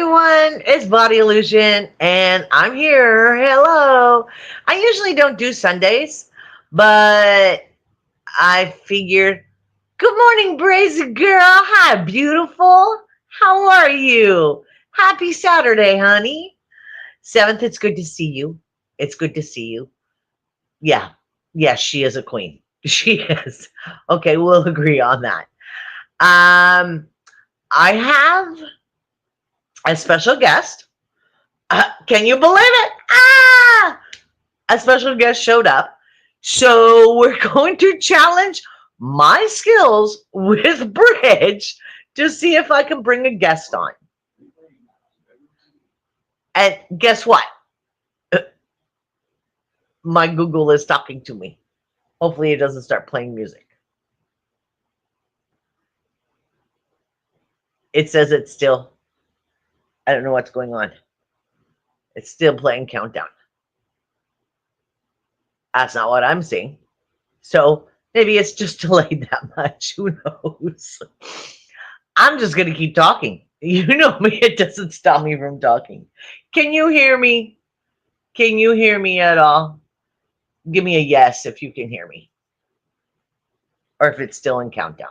everyone. It's Body Illusion, and I'm here. Hello. I usually don't do Sundays, but I figured, good morning, Brazy Girl. Hi, beautiful. How are you? Happy Saturday, honey. Seventh, it's good to see you. It's good to see you. Yeah. Yes, she is a queen. She is. Okay, we'll agree on that. Um, I have a special guest. Can you believe it? A special guest showed up. So we're going to challenge my skills with bridge to see if I can bring a guest on. And guess what? My Google is talking to me. Hopefully, it doesn't start playing music. It says it's still, I don't know what's going on. It's still playing countdown. That's not what I'm seeing. So maybe it's just delayed that much. Who knows? I'm just going to keep talking. You know me, it doesn't stop me from talking. Can you hear me? Can you hear me at all? Give me a yes if you can hear me, or if it's still in countdown.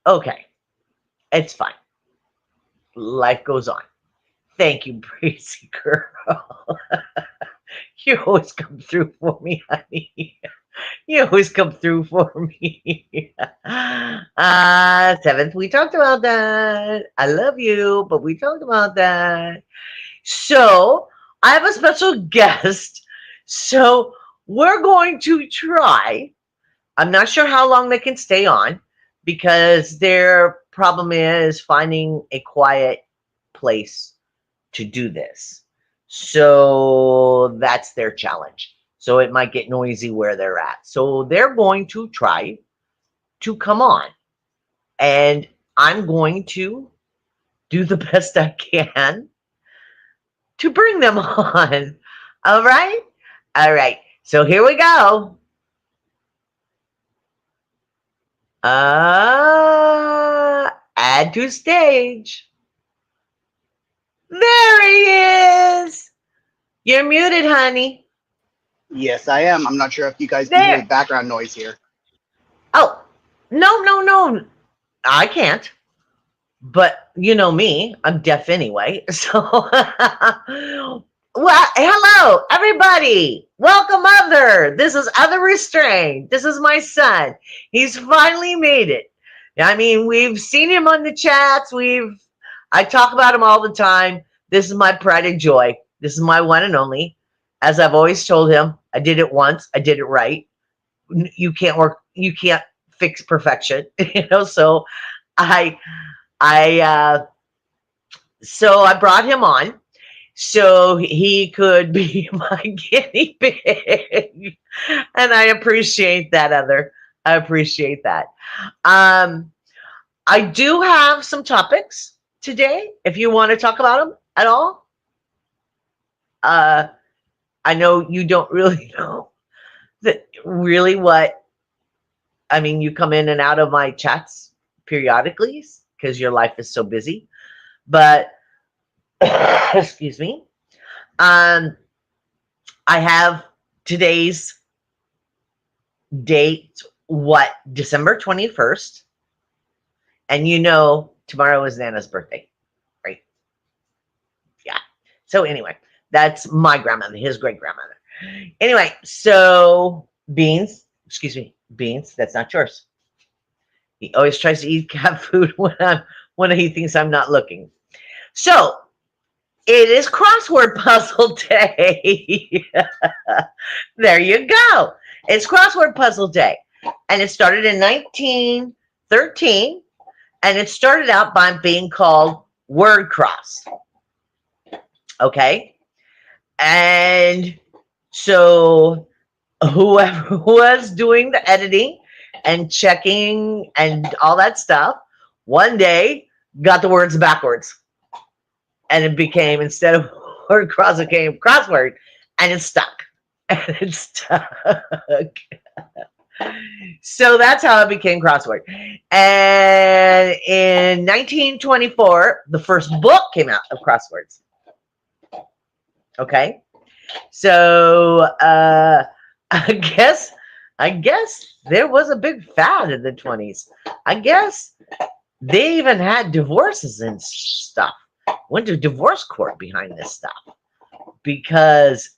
Okay, it's fine. Life goes on. Thank you, Bracy Girl. You always come through for me, honey. You always come through for me. Seventh, we talked about that. I love you, but we talked about that. So I have a special guest. So we're going to try. I'm not sure how long they can stay on because their problem is finding a quiet place to do this. So that's their challenge. So it might get noisy where they're at. So they're going to try to come on. And I'm going to do the best I can to bring them on. All right? All right. So here we go. Add to stage. There he is. You're muted, honey. Yes, I am. I'm not sure if you guys can hear the There. background noise here. Oh, no, no, no. I can't. But you know me, I'm deaf anyway. So, well, hello, everybody. Welcome, Other. This is Other Restrained. This is my son. He's finally made it. I mean, we've seen him on the chats. I talk about him all the time. This is my pride and joy. This is my one and only. As I've always told him, I did it once. I did it right. You can't work. You can't fix perfection. So I I so I brought him on so he could be my guinea pig. And I appreciate that, Other. I appreciate that. Um I do have some topics today if you want to talk about them at all. Uh I know you don't really know that really what I mean, you come in and out of my chats periodically because your life is so busy. But excuse me. Um, I have today's date, what, December 21st. And you know, tomorrow is Nana's birthday, right? Yeah. So, anyway, that's my grandmother, his great grandmother. Anyway, so Beans, that's not yours. He always tries to eat cat food when he thinks I'm not looking. So, it is crossword puzzle day. There you go. It's crossword puzzle day. And it started in 1913. And it started out by being called Word Cross. Okay. And so whoever was doing the editing and checking and all that stuff, one day got the words backwards. And it became, instead of word cross, it came crossword, and it stuck. And it stuck. So that's how it became crossword. And in 1924, the first book came out of crosswords. Okay. So I guess there was a big fad in the 20s. I guess they even had divorces and stuff. Went to divorce court behind this stuff because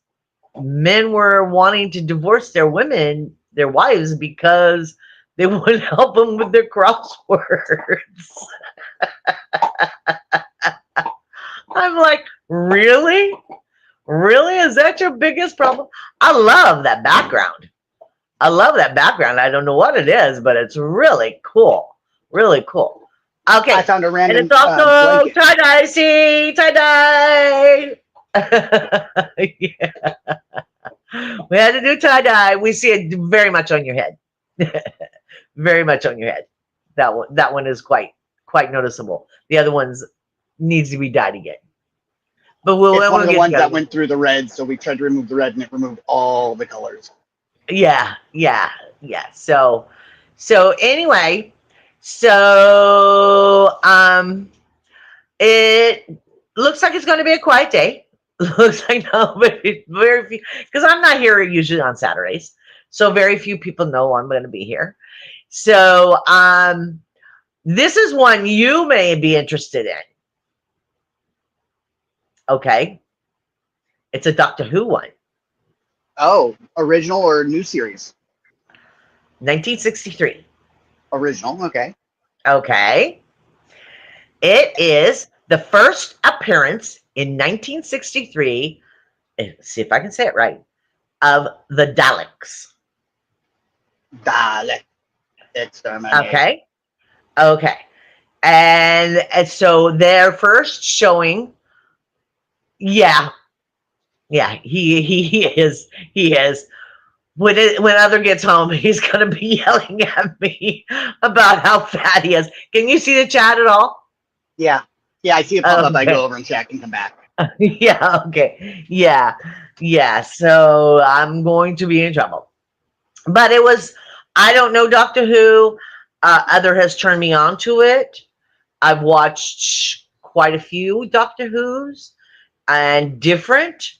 men were wanting to divorce their wives, because they wouldn't help them with their crosswords. I'm like, really? Really? Is that your biggest problem? I love that background. I love that background. I don't know what it is, but it's really cool. Really cool. Okay. I found a And random it's also blanket. tie-dye. See? Tie-dye. Yeah. We had to do tie-dye. We see it very much on your head. Very much on your head. That one is quite noticeable. The other ones needs to be dyed again. But It's one of the get ones that together. went through the red, so we tried to remove the red, and it removed all the colors. Yeah. So anyway, so it looks like it's going to be a quiet day. Looks like nobody, very few, because I'm not here usually on Saturdays, so very few people know I'm going to be here. So this is one you may be interested in. Okay, it's a Doctor Who one. Oh, original or new series? 1963. Original, okay. Okay. It is the first appearance in 1963, see if I can say it right, of the Daleks. Dalek. Okay. Okay. And so their first showing, yeah, he is. When Other gets home, he's gonna be yelling at me about how fat he is. Can you see the chat at all? Yeah, I see it pop up. I Okay. go over and check and come back. Yeah, okay. Yeah. So I'm going to be in trouble. But I don't know Doctor Who. Other has turned me on to it. I've watched quite a few Doctor Who's and different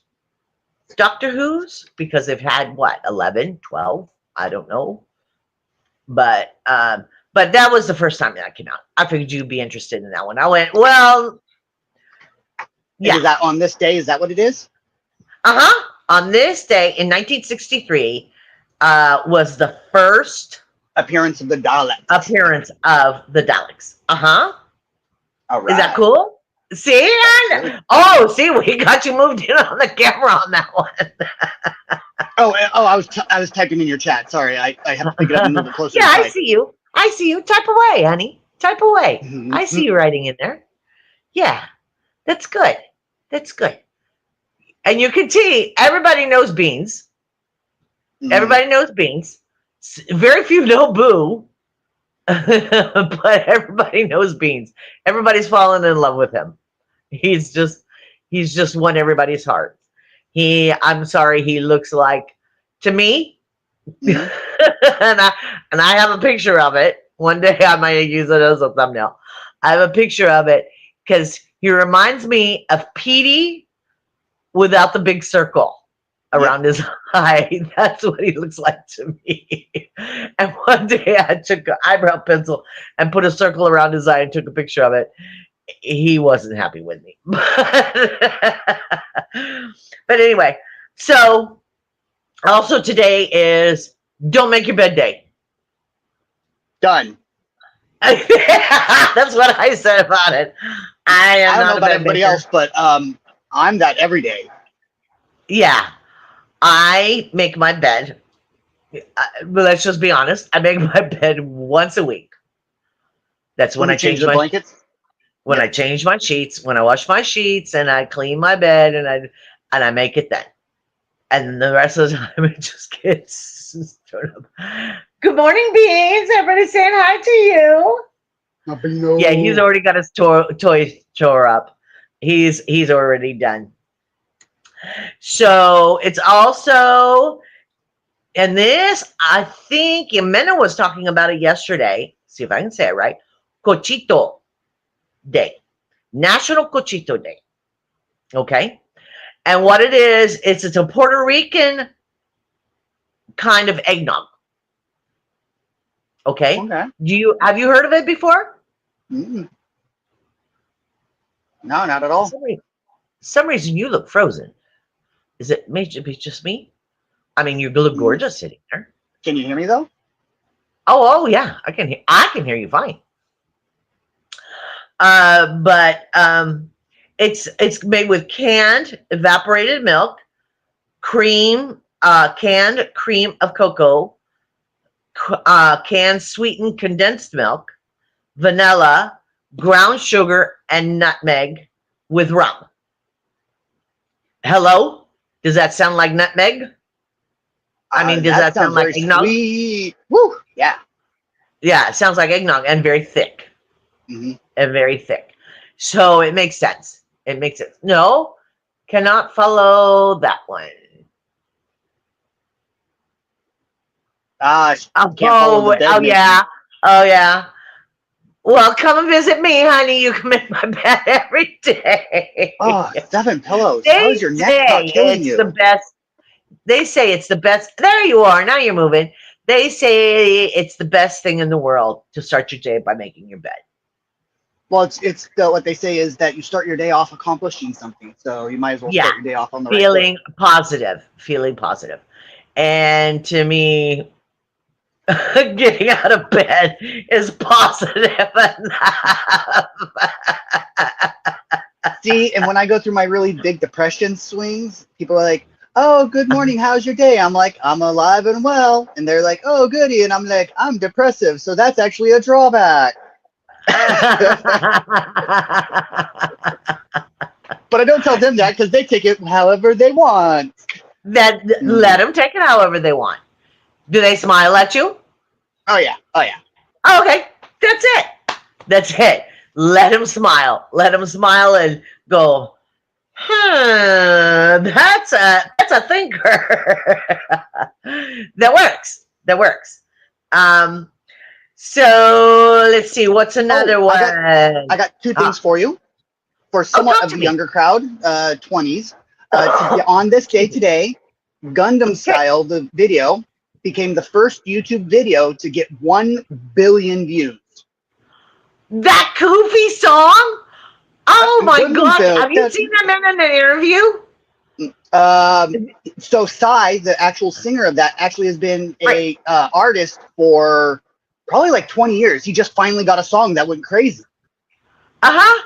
Doctor Who's, because they've had 11, 12, I don't know. But that was the first time that came out. I figured you'd be interested in that one. I went, well, yeah. Is that on this day? Is that what it is? On this day in 1963 was the first appearance of the Daleks. Appearance of the Daleks. All right. Is that cool? See? Oh, see, we got you moved in on the camera on that one. I was typing in your chat. Sorry, I have to pick it up and move it closer. Yeah, I see you. Type away, honey. Type away. Mm-hmm. I see you writing in there. Yeah, that's good. That's good. And you can see everybody knows Beans. Mm-hmm. Everybody knows Beans. Very few know Boo, but everybody knows Beans. Everybody's fallen in love with him. He's just won everybody's heart. I'm sorry, he looks like, to me, mm-hmm. and I have a picture of it. One day I might use it as a thumbnail. I have a picture of it because he reminds me of Petey without the big circle around his eye. That's what he looks like to me. And one day I took an eyebrow pencil and put a circle around his eye and took a picture of it. He wasn't happy with me. But anyway, so also today is Don't Make Your Bed Day. Done. That's what I said about it. I don't know about everybody else, but I'm that every day. Yeah. I make my bed. Let's just be honest. I make my bed once a week. That's when I change the blankets. When I change my sheets, when I wash my sheets, and I clean my bed, and I make it then. And the rest of the time, it just gets turned up. Good morning, Beans. Everybody's saying hi to you. Yeah, he's already got his toy tore up. He's already done. So it's also And this, I think Jimena was talking about it yesterday. See if I can say it right. Cochito Day. National Cochito Day. Okay. And what it is, it's a Puerto Rican kind of eggnog. Okay. Okay. Have you heard of it before? Mm. No, not at all. Some reason you look frozen. Is it maybe just me? I mean, you look gorgeous sitting there. Can you hear me though? Oh yeah, I can hear you fine. But it's made with canned evaporated milk, cream, canned cream of cocoa, canned sweetened condensed milk, vanilla, ground sugar, and nutmeg with rum. Hello? Does that sound like nutmeg? I mean, does that sound like eggnog? Sweet. Woo! Yeah. Yeah, it sounds like eggnog and very thick. Mm-hmm. And very thick. So it makes sense. It makes sense. No, cannot follow that one. Oh yeah. Oh yeah. Well, come and visit me, honey. You come in my bed every day. Oh, 7 pillows. How's your neck not killing you? The best. They say it's the best. There you are. Now you're moving. They say it's the best thing in the world to start your day by making your bed. Well, it's what they say is that you start your day off accomplishing something. So you might as well start your day off on the right foot. Feeling positive. And to me, getting out of bed is positive enough. See, and when I go through my really big depression swings, people are like, "Oh, good morning. How's your day?" I'm like, "I'm alive and well." And they're like, "Oh, goody." And I'm like, "I'm depressive. So that's actually a drawback." But I don't tell them that because they take it however they want. Let them take it however they want. Do they smile at you? Oh yeah. Oh yeah. Okay, that's it. That's it. Let him smile. Let him smile and go, that's a thinker. That works. That works. So let's see. What's another one? I got 2 things for you. For somewhat of the younger crowd, 20s, on this day today, Gundam Style, the video, became the first YouTube video to get 1 billion views. That goofy song? Oh my God. Have you seen him in an interview? So Psy, the actual singer of that, actually has been a artist for probably like 20 years. He just finally got a song that went crazy. Uh-huh.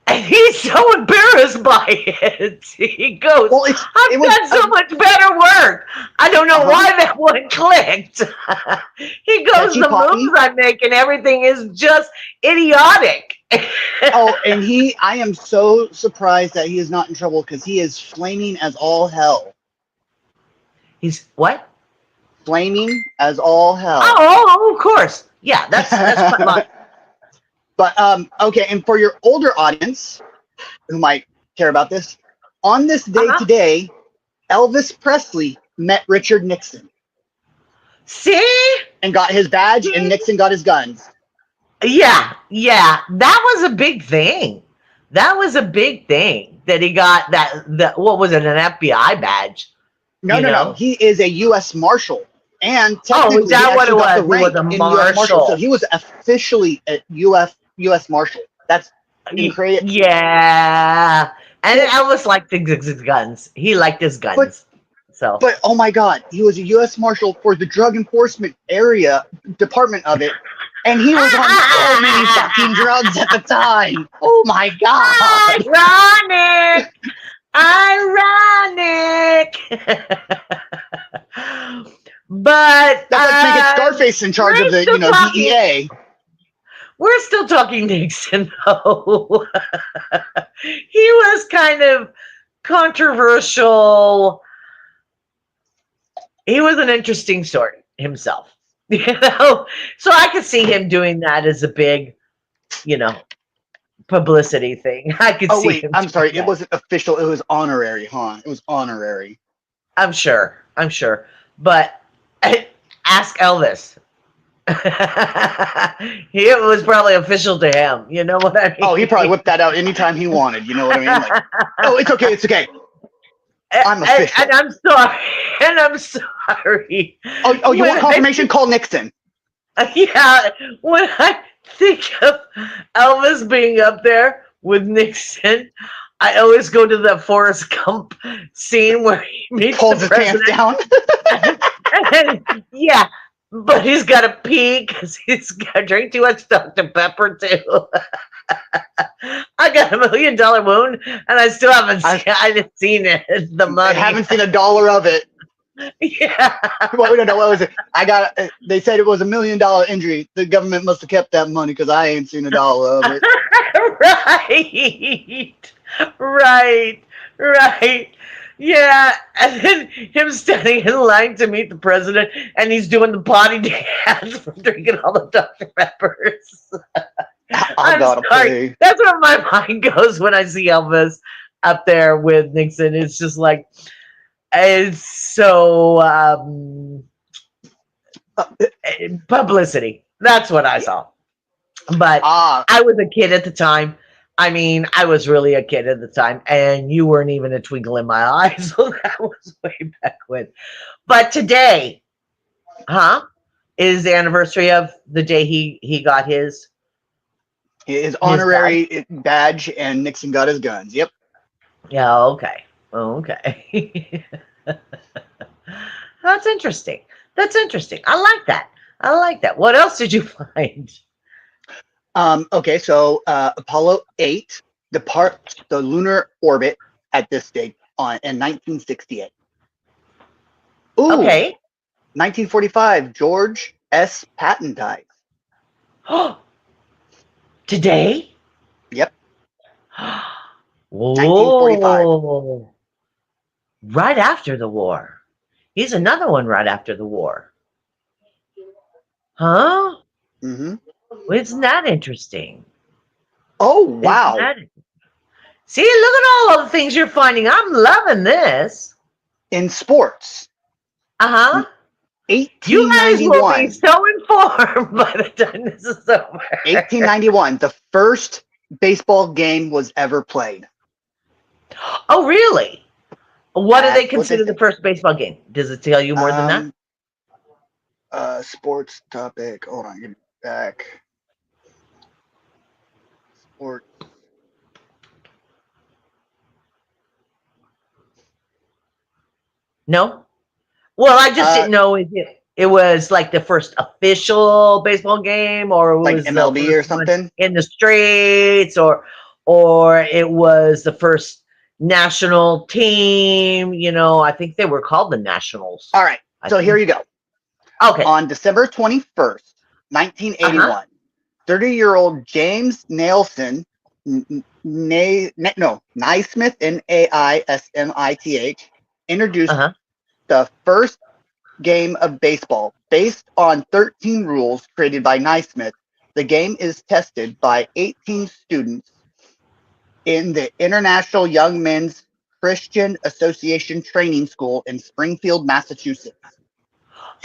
And he's so embarrassed by it. He goes, well, I've done so much better work. I don't know why that one clicked. He goes, the moves I make and everything is just idiotic. Oh, and I am so surprised that he is not in trouble because he is flaming as all hell. He's what? Flaming as all hell. Oh, of course. Yeah, that's quite much. But, okay, and for your older audience who might care about this, on this day today, Elvis Presley met Richard Nixon. See? And got his badge, and Nixon got his guns. Yeah. That was a big thing. That was a big thing that he got that what was it, an FBI badge? No. He is a U.S. Marshal. And technically, is that what it was? He was a marshal. So he was officially a U.S. Marshal. That's crazy. Yeah. And Elvis liked his guns. He liked his guns. But oh my God, he was a U.S. Marshal for the Drug Enforcement department of it. And he was on so many fucking drugs at the time. Oh my God. Ironic. But that's like making Scarface in charge of the DEA. We're still talking Nixon, though. He was kind of controversial. He was an interesting sort himself, So I could see him doing that as a big, publicity thing. I could see him. I'm sorry. It wasn't official. It was honorary, huh? It was honorary. I'm sure. But Ask Elvis. It was probably official to him. You know what I mean? Oh, he probably whipped that out anytime he wanted. You know what I mean? Like, oh, it's okay. It's okay. I'm official. And I'm sorry. And I'm sorry. Oh, you want confirmation? Call Nixon. Yeah. When I think of Elvis being up there with Nixon, I always go to that Forrest Gump scene where he meets Pulls the his pants president. down. Yeah, but he's got to pee because he's got to drink too much Dr. Pepper too. I got $1 million wound, and I still haven't seen it. The money. I haven't seen $1 of it. Yeah. Well, no, what was it? They said it was $1 million injury. The government must have kept that money because I ain't seen $1 of it. Right. Yeah, and then him standing in line to meet the president, and he's doing the potty dance from drinking all the Dr. Peppers. I'm sorry. That's where my mind goes when I see Elvis up there with Nixon. It's just like, it's so publicity. That's what I saw. But I was a kid at the time. I mean, I was really a kid at the time, and you weren't even a twinkle in my eye, so that was way back when. But today, is the anniversary of the day he got his honorary badge, and Nixon got his guns. Yep. Yeah. Okay. That's interesting. I like that. What else did you find? Okay, so Apollo 8 departs the lunar orbit at this date in 1968. Ooh, okay. 1945, George S. Patton dies. Today? Yep. 1945. Right after the war. He's another one right after the war. Huh? Mm-hmm. Well, isn't that interesting? Oh, wow. See, look at all the things you're finding. I'm loving this. In sports. 1891. You guys will be so informed by the time this is over. 1891, the first baseball game was ever played. Oh, really? What do they consider the first baseball game? Does it tell you more than that? Sports topic. Hold on, give me back. Sport. No? Well, I just didn't know if it was like the first official baseball game, or it was like MLB or something in the streets, or it was the first national team. You know, I think they were called the Nationals. All right. So here you go. Okay. On December 21st, 1981, 30-year-old James Naismith, Naismith, Naismith, introduced the first game of baseball based on 13 rules created by Naismith. The game is tested by 18 students in the International Young Men's Christian Association Training School in Springfield, Massachusetts.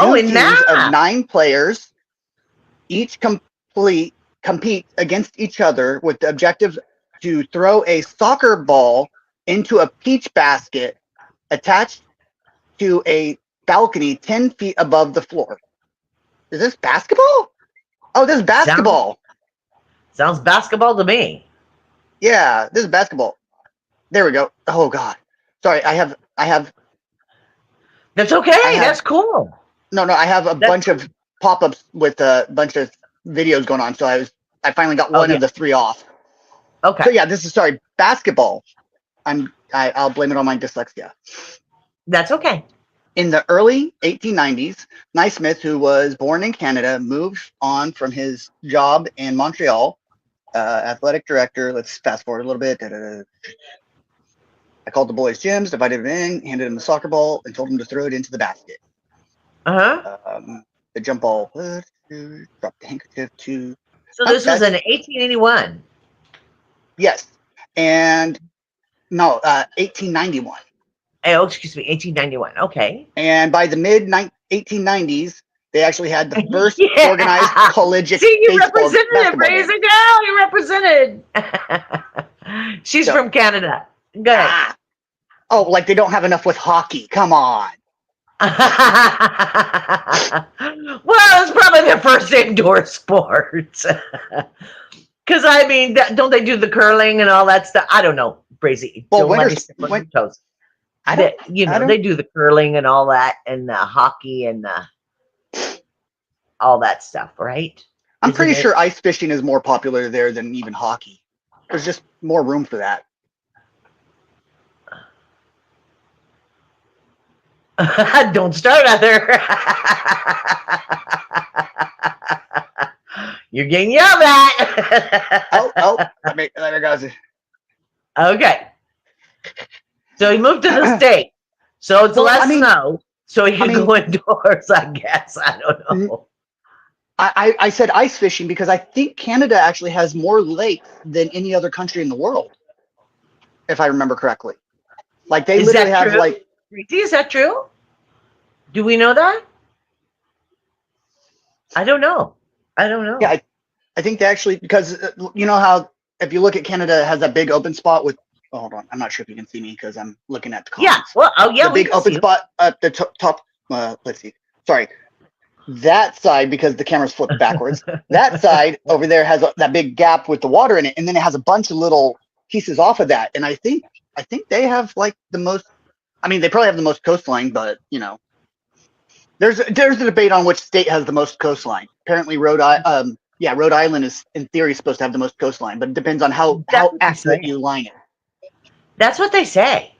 Two teams of 9 players each compete against each other with the objective to throw a soccer ball into a peach basket attached to a balcony 10 feet above the floor. Is this basketball? Oh, this is basketball. Sounds basketball to me. Yeah, this is basketball. There we go. Oh God. Sorry, I have That's okay. That's cool. No, I have a bunch of pop-ups with a bunch of videos going on, so I finally got one of the 3 off. Okay. So yeah, this is basketball. I'll blame it on my dyslexia. That's okay. In the early 1890s, Naismith, who was born in Canada, moved on from his job in Montreal, athletic director. Let's fast forward a little bit. I called the boys' gyms, divided them in, handed him the soccer ball, and told him to throw it into the basket. The jump ball, drop the handkerchief to. So this was in 1881. Yes, and no, 1891. Oh, excuse me, 1891. Okay. And by the mid 1890s, they actually had the first Yeah. organized collegiate See, you baseball represented it, basketball game. Brazy girl. You represented. She's So- from Canada. Go ahead. Ah. Oh, like they don't have enough with hockey. Come on. Well, it's probably their first indoor sport. Because I mean, don't they do the curling and all that stuff? I don't know, Brazy. Well, Don't let me winter- step on win- your toes. I don't. You I know, don't- they do the curling and all that, and the hockey and all that stuff, right? I'm Isn't pretty it? sure ice fishing is more popular there than even hockey. There's just more room for that. Don't start, Heather. You're getting yelled at. Oh, there goes. Okay. So he moved to the state. So it's Well, less I mean- snow. So he can I mean- go indoors, I guess. I don't know. I said ice fishing because I think Canada actually has more lakes than any other country in the world, if I remember correctly. Like they Is literally that have true? like Is that true? Do we know that? I don't know. Yeah, I think they actually, because you know how if you look at Canada, it has that big open spot with. Oh, hold on, I'm not sure if you can see me because I'm looking at the comments. Yeah. Well, oh yeah. The we big can open see. spot at the top. Let's see. Sorry, that side because the camera's flipped backwards. That side over there has that big gap with the water in it, and then it has a bunch of little pieces off of that. And I think they have like the most. I mean, they probably have the most coastline, but you know, there's a debate on which state has the most coastline. Apparently, Rhode Island is in theory supposed to have the most coastline, but it depends on how That's what they accurate say. you line it. That's what they say,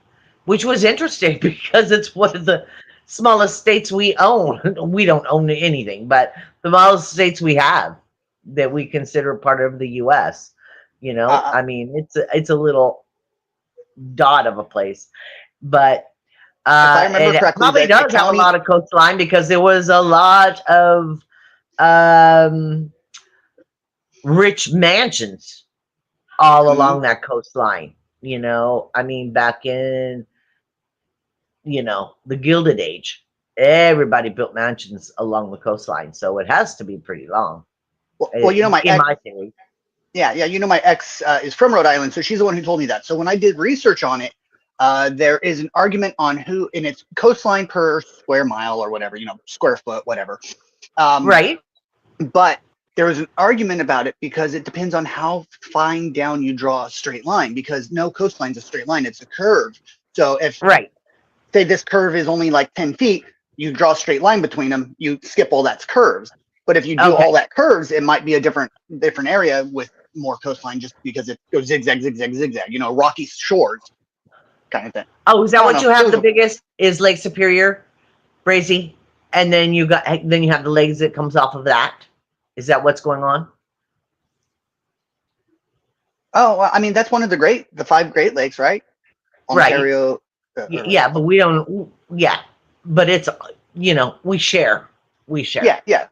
which was interesting because it's one of the smallest states we own. We don't own anything, but the smallest states we have that we consider part of the U.S. You know, I mean, it's a little dot of a place, but I remember and it correctly, probably the does have a county- lot of coastline because there was a lot of rich mansions all Mhm. along that coastline. You know, I mean, back in, you know, the Gilded Age, everybody built mansions along the coastline. So it has to be pretty long. Well, you know, my in ex, my theory. yeah, you know, my ex is from Rhode Island, so she's the one who told me that. So when I did research on it, there is an argument on who, and it's coastline per square mile or whatever, you know, square foot, whatever. Right. But there was an argument about it because it depends on how fine down you draw a straight line, because no coastline's a straight line, it's a curve. So if, Right. say this curve is only like 10 feet, you draw a straight line between them, you skip all that's curves. But if you do Okay. all that curves, it might be a different area with more coastline just because it goes zigzag, zigzag, zigzag, you know, rocky shores kind of thing. Oh, is that I don't what know. you It have? was The a- biggest is Lake Superior, Brazy, and then you have the legs that comes off of that. Is that what's going on? Oh, well, I mean, that's one of the 5 Great Lakes, right? Right. Ontario. Yeah, but we don't. Yeah, but it's, you know, we share. We share. Yeah.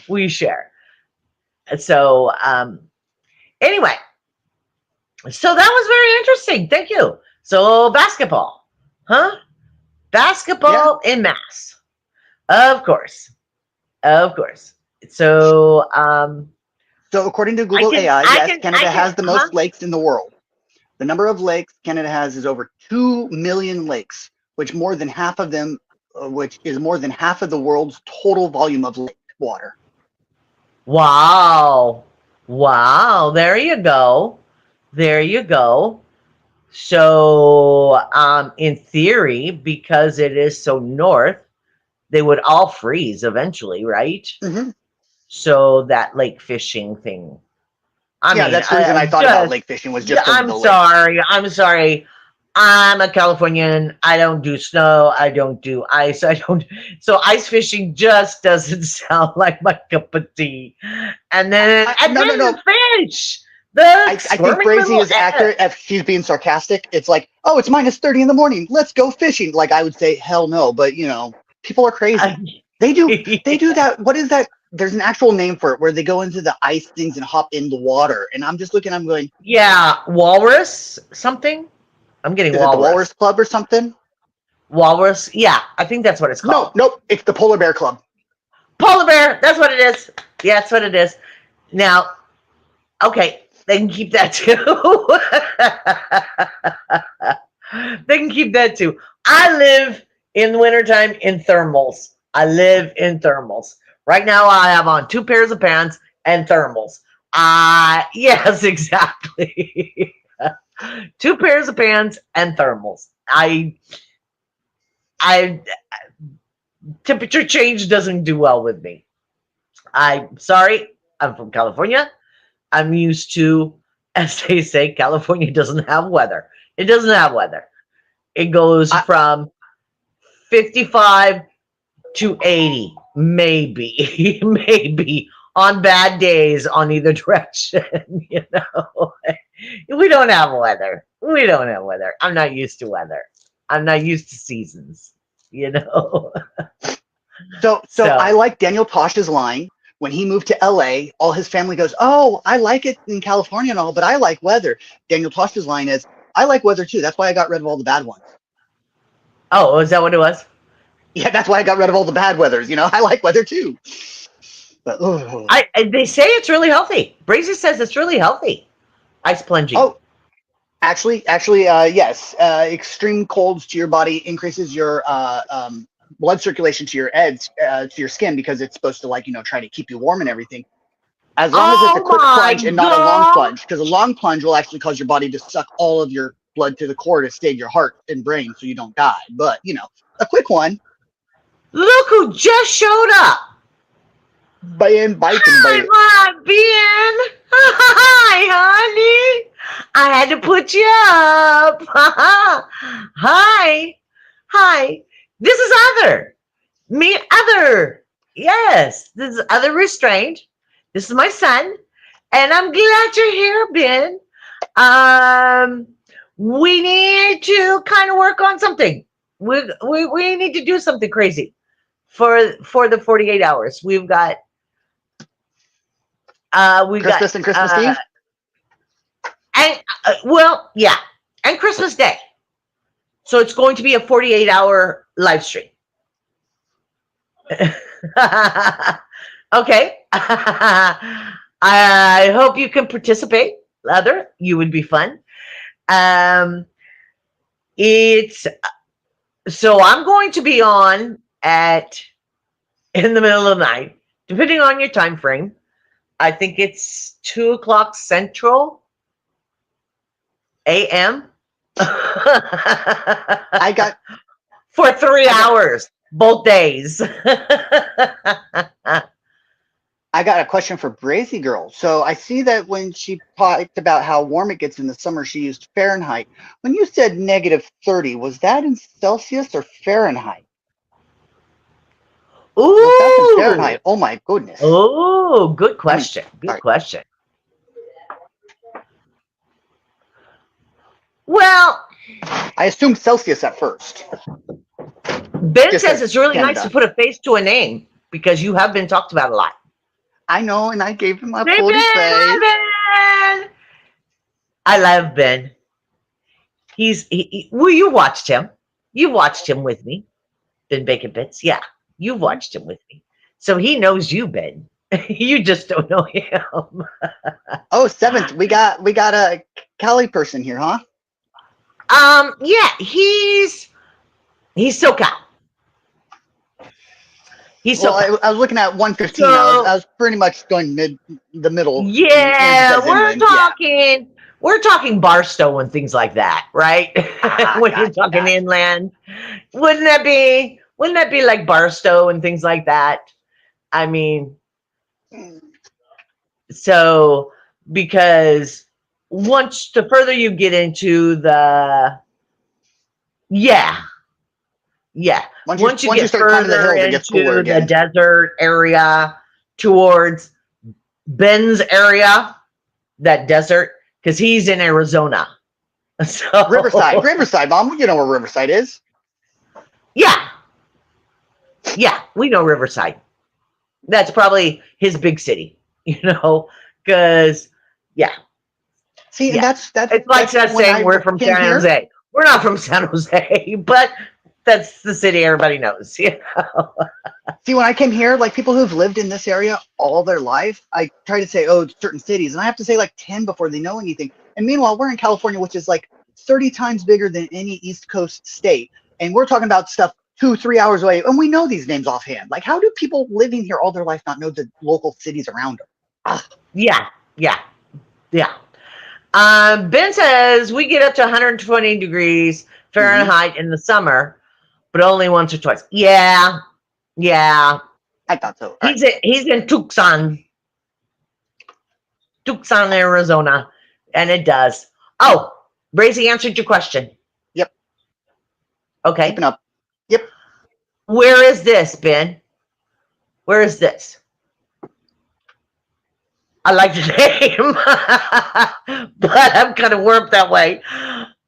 We share. So anyway, so that was very interesting. Thank you. So basketball, huh? Basketball in mass, of course. So So according to Google can- AI, I yes, can- Canada I can- has the most lakes in the world. The number of lakes Canada has is over 2 million lakes, which is more than half of the world's total volume of lake water. wow. There you go. So in theory, because it is so north, they would all freeze eventually, right? Mhm. So that lake fishing thing. I Yeah, mean, that's the reason I thought about lake fishing was just 'cause of I'm the lake. sorry. I'm a Californian. I don't do snow. I don't do ice. So ice fishing just doesn't sound like my cup of tea. And then, No. the fish. I think Brazy is accurate. If she's being sarcastic, it's like, oh, it's -30 in the morning. Let's go fishing. Like I would say, hell no. But you know, people are crazy. They do that. What is that? There's an actual name for it where they go into the ice things and hop in the water. And I'm just looking, I'm going, Yeah, walrus something. I'm getting is it the walrus. Walrus Club or something? Walrus. Yeah, I think that's what it's No, called. nope. It's the Polar Bear Club. Polar bear. That's what it is. Yeah, that's what it is. Now, okay, they can keep that too. They can keep that too. I live in the wintertime in thermals. I live in thermals. Right now, I have on 2 pairs of pants and thermals. Yes, exactly. 2 pairs of pants and thermals. I temperature change doesn't do well with me. I'm sorry. I'm from California. I'm used to, as they say, California doesn't have weather. It doesn't have weather. It goes from 55 to 80, maybe, maybe on bad days on either direction. You know, we don't have weather. We don't have weather. I'm not used to weather. I'm not used to seasons. You know. So I like Daniel Tosh's line. When he moved to LA, all his family goes, "Oh, I like it in California and all, but I like weather." Daniel Tosh's line is, "I like weather too. That's why I got rid of all the bad ones." Oh, is that what it was? Yeah, that's why I got rid of all the bad weathers. You know, I like weather too. But they say it's really healthy. Brazy says it's really healthy. Ice plunging. Oh, actually, yes. Extreme colds to your body increases your blood circulation to your to your skin, because it's supposed to, like, try to keep you warm and everything. As long as it's a quick plunge and not a long plunge, because a long plunge will actually cause your body to suck all of your blood to the core to save your heart and brain so you don't die. But, a quick one. Look who just showed up. Ben. Hi, Ben. Hi, honey. I had to put you up. Hi. Hi. This is Other. Me, Other. Yes, this is Other Restrained. This is my son. And I'm glad you're here, Ben. We need to kind of work on something. We need to do something crazy for the 48 hours. We've got Christmas and Christmas Eve? And well, yeah, and Christmas Day. So it's going to be a 48-hour live stream. Okay. I hope you can participate. Other, you would be fun. It's so I'm going to be on in the middle of the night, depending on your time frame. I think it's 2:00 Central AM. I got for 3 hours, both days. I got a question for Brazy Girl. So I see that when she talked about how warm it gets in the summer, she used Fahrenheit. When you said -30, was that in Celsius or Fahrenheit? Ooh, well, that's in Fahrenheit. Oh my goodness. Oh, good question. Good question. Well, I assumed Celsius at first. Ben says it's really nice to put a face to a name, because you have been talked about a lot. I know, and I gave him a hey, full face. Ben! I love Ben. Well, you watched him. You watched him with me. Ben Bacon Bits. Yeah, you've watched him with me. So he knows you, Ben. You just don't know him. Oh, 7th. We got a Cali person here, huh? Yeah, he's SoCal. He's well, I was looking at 115. So, I was pretty much going the middle. Yeah, we're talking Barstow and things like that, right? When you're talking inland, wouldn't that be like Barstow and things like that? I mean, so because the further you get into the once you get further into the desert area towards Ben's area, that desert, because he's in Arizona. So Riverside, Mom. You know where Riverside is. Yeah, we know Riverside. That's probably his big city, because See, that's it's like us saying we're from San Jose. We're not from San Jose, but that's the city everybody knows. You know? See, when I came here, like people who've lived in this area all their life, I try to say, oh, certain cities, and I have to say like 10 before they know anything. And meanwhile, we're in California, which is like 30 times bigger than any East Coast state. And we're talking about stuff 2-3 hours away, and we know these names offhand. Like, how do people living here all their life not know the local cities around them? Yeah. Ben says we get up to 120 degrees Fahrenheit in the summer, but only once or twice. Yeah. I thought so. He's in Tucson, Arizona, and it does. Oh, Brazy answered your question. Yep. Okay. Keeping up. Yep. Where is this, Ben? Where is this? I like the name, but I'm kind of warped that way.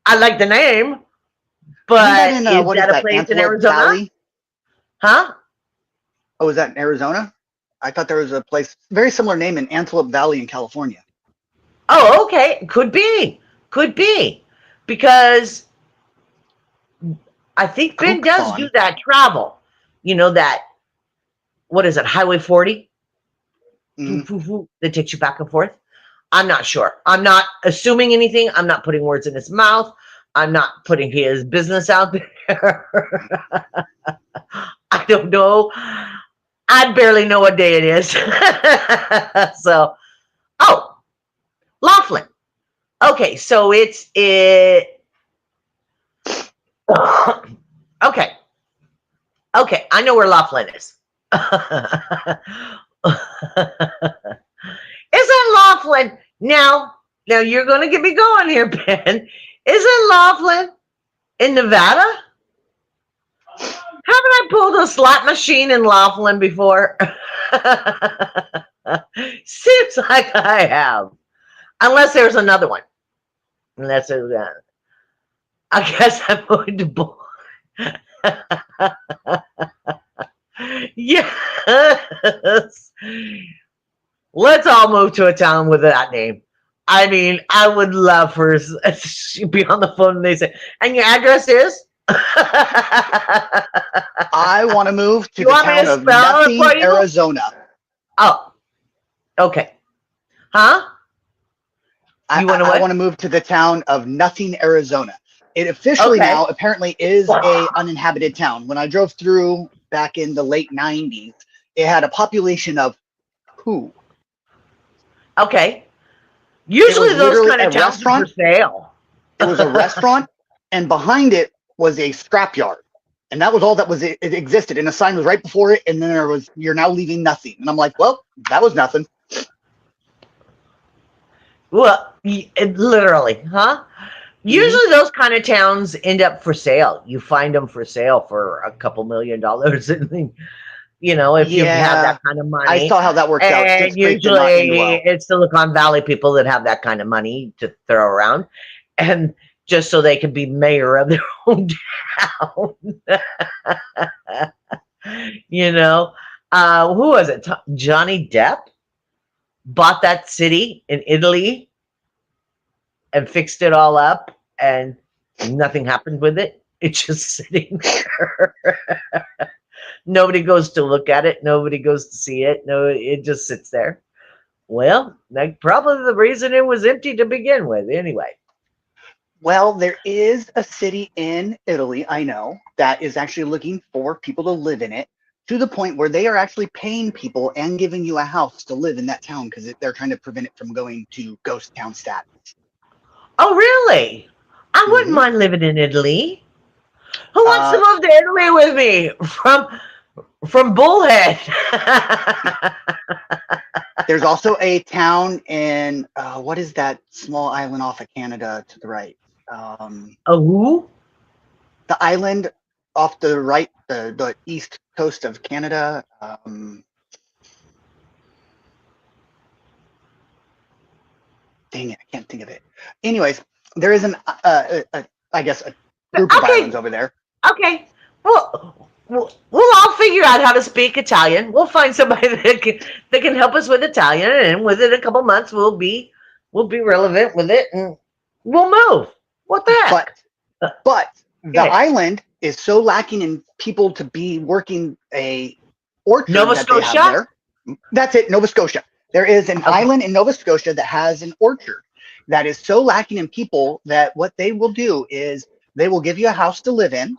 I like the name, but is that a place in Arizona? Valley? Huh? Oh, is that in Arizona? I thought there was a place, very similar name in Antelope Valley in California. Oh, okay. Could be, because I think Ben does do that travel. You know that, what is it, Highway 40? That takes you back and forth. I'm not sure. I'm not assuming anything. I'm not putting words in his mouth. I'm not putting his business out there. I don't know. I barely know what day it is. So, oh, Laughlin. Okay, so it's it. Okay, I know where Laughlin is. Isn't Laughlin now you're going to get me going here, Ben. Isn't Laughlin in Nevada? Haven't I pulled a slot machine in Laughlin before? Seems like I have. Unless there's another one. Unless there's that. I guess I'm going to Yes. Let's all move to a town with that name. I mean, I would love for us to be on the phone and they say, and your address is? I want to move to the town of Nothing, Arizona. Oh, okay. Huh? I want to move to the town of Nothing, Arizona. It officially now apparently is a uninhabited town. When I drove through back in the late 90s, it had a population of who? Okay. Usually those kind of towns are for sale. It was a restaurant, and behind it was a scrapyard. And that was all that it existed. And a sign was right before it, and then there was, you're now leaving nothing. And I'm like, well, that was nothing. Well, literally, huh? Usually those kind of towns end up for sale. You find them for sale for a couple $1 million. And, you know, if you have that kind of money. I saw how that worked out. And usually it's Silicon Valley people that have that kind of money to throw around. And just so they can be mayor of their own town. You know, who was it? Johnny Depp bought that city in Italy and fixed it all up, and nothing happened with it. It's just sitting there. Nobody goes to look at it. Nobody goes to see it. No, it just sits there. Well, that's probably the reason it was empty to begin with anyway. Well, there is a city in Italy, I know, that is actually looking for people to live in it, to the point where they are actually paying people and giving you a house to live in that town because they're trying to prevent it from going to ghost town status. Oh, really? I wouldn't mind living in Italy. Who wants to move to Italy with me from Bullhead? There's also a town in, what is that small island off of Canada to the right? Who? The island off the right, the east coast of Canada. Dang it, I can't think of it. Anyways, there is I guess a group of islands over there. Okay. Well, we'll all figure out how to speak Italian. We'll find somebody that can help us with Italian, and within a couple months we'll be relevant with it, and we'll move. What the heck? But the island is so lacking in people to be working a orchard Nova that they have Scotia? there. That's it, Nova Scotia. There is an island in Nova Scotia that has an orchard that is so lacking in people that what they will do is they will give you a house to live in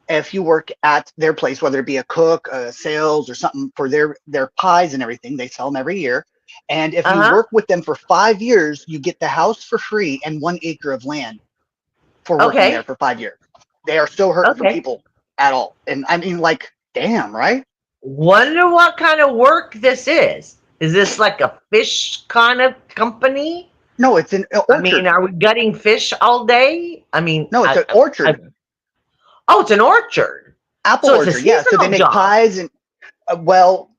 if you work at their place, whether it be a cook, sales, or something for their pies and everything. They sell them every year. And if you work with them for 5 years, you get the house for free and 1 acre of land for working there for 5 years. They are so hurting for people at all. And I mean, like, damn, right? Wonder what kind of work this is. Is this like a fish kind of company? No, it's an orchard. I mean, are we gutting fish all day? I mean, no, it's an orchard. Oh, it's an orchard. Apple orchard, yeah. So they make pies and, well,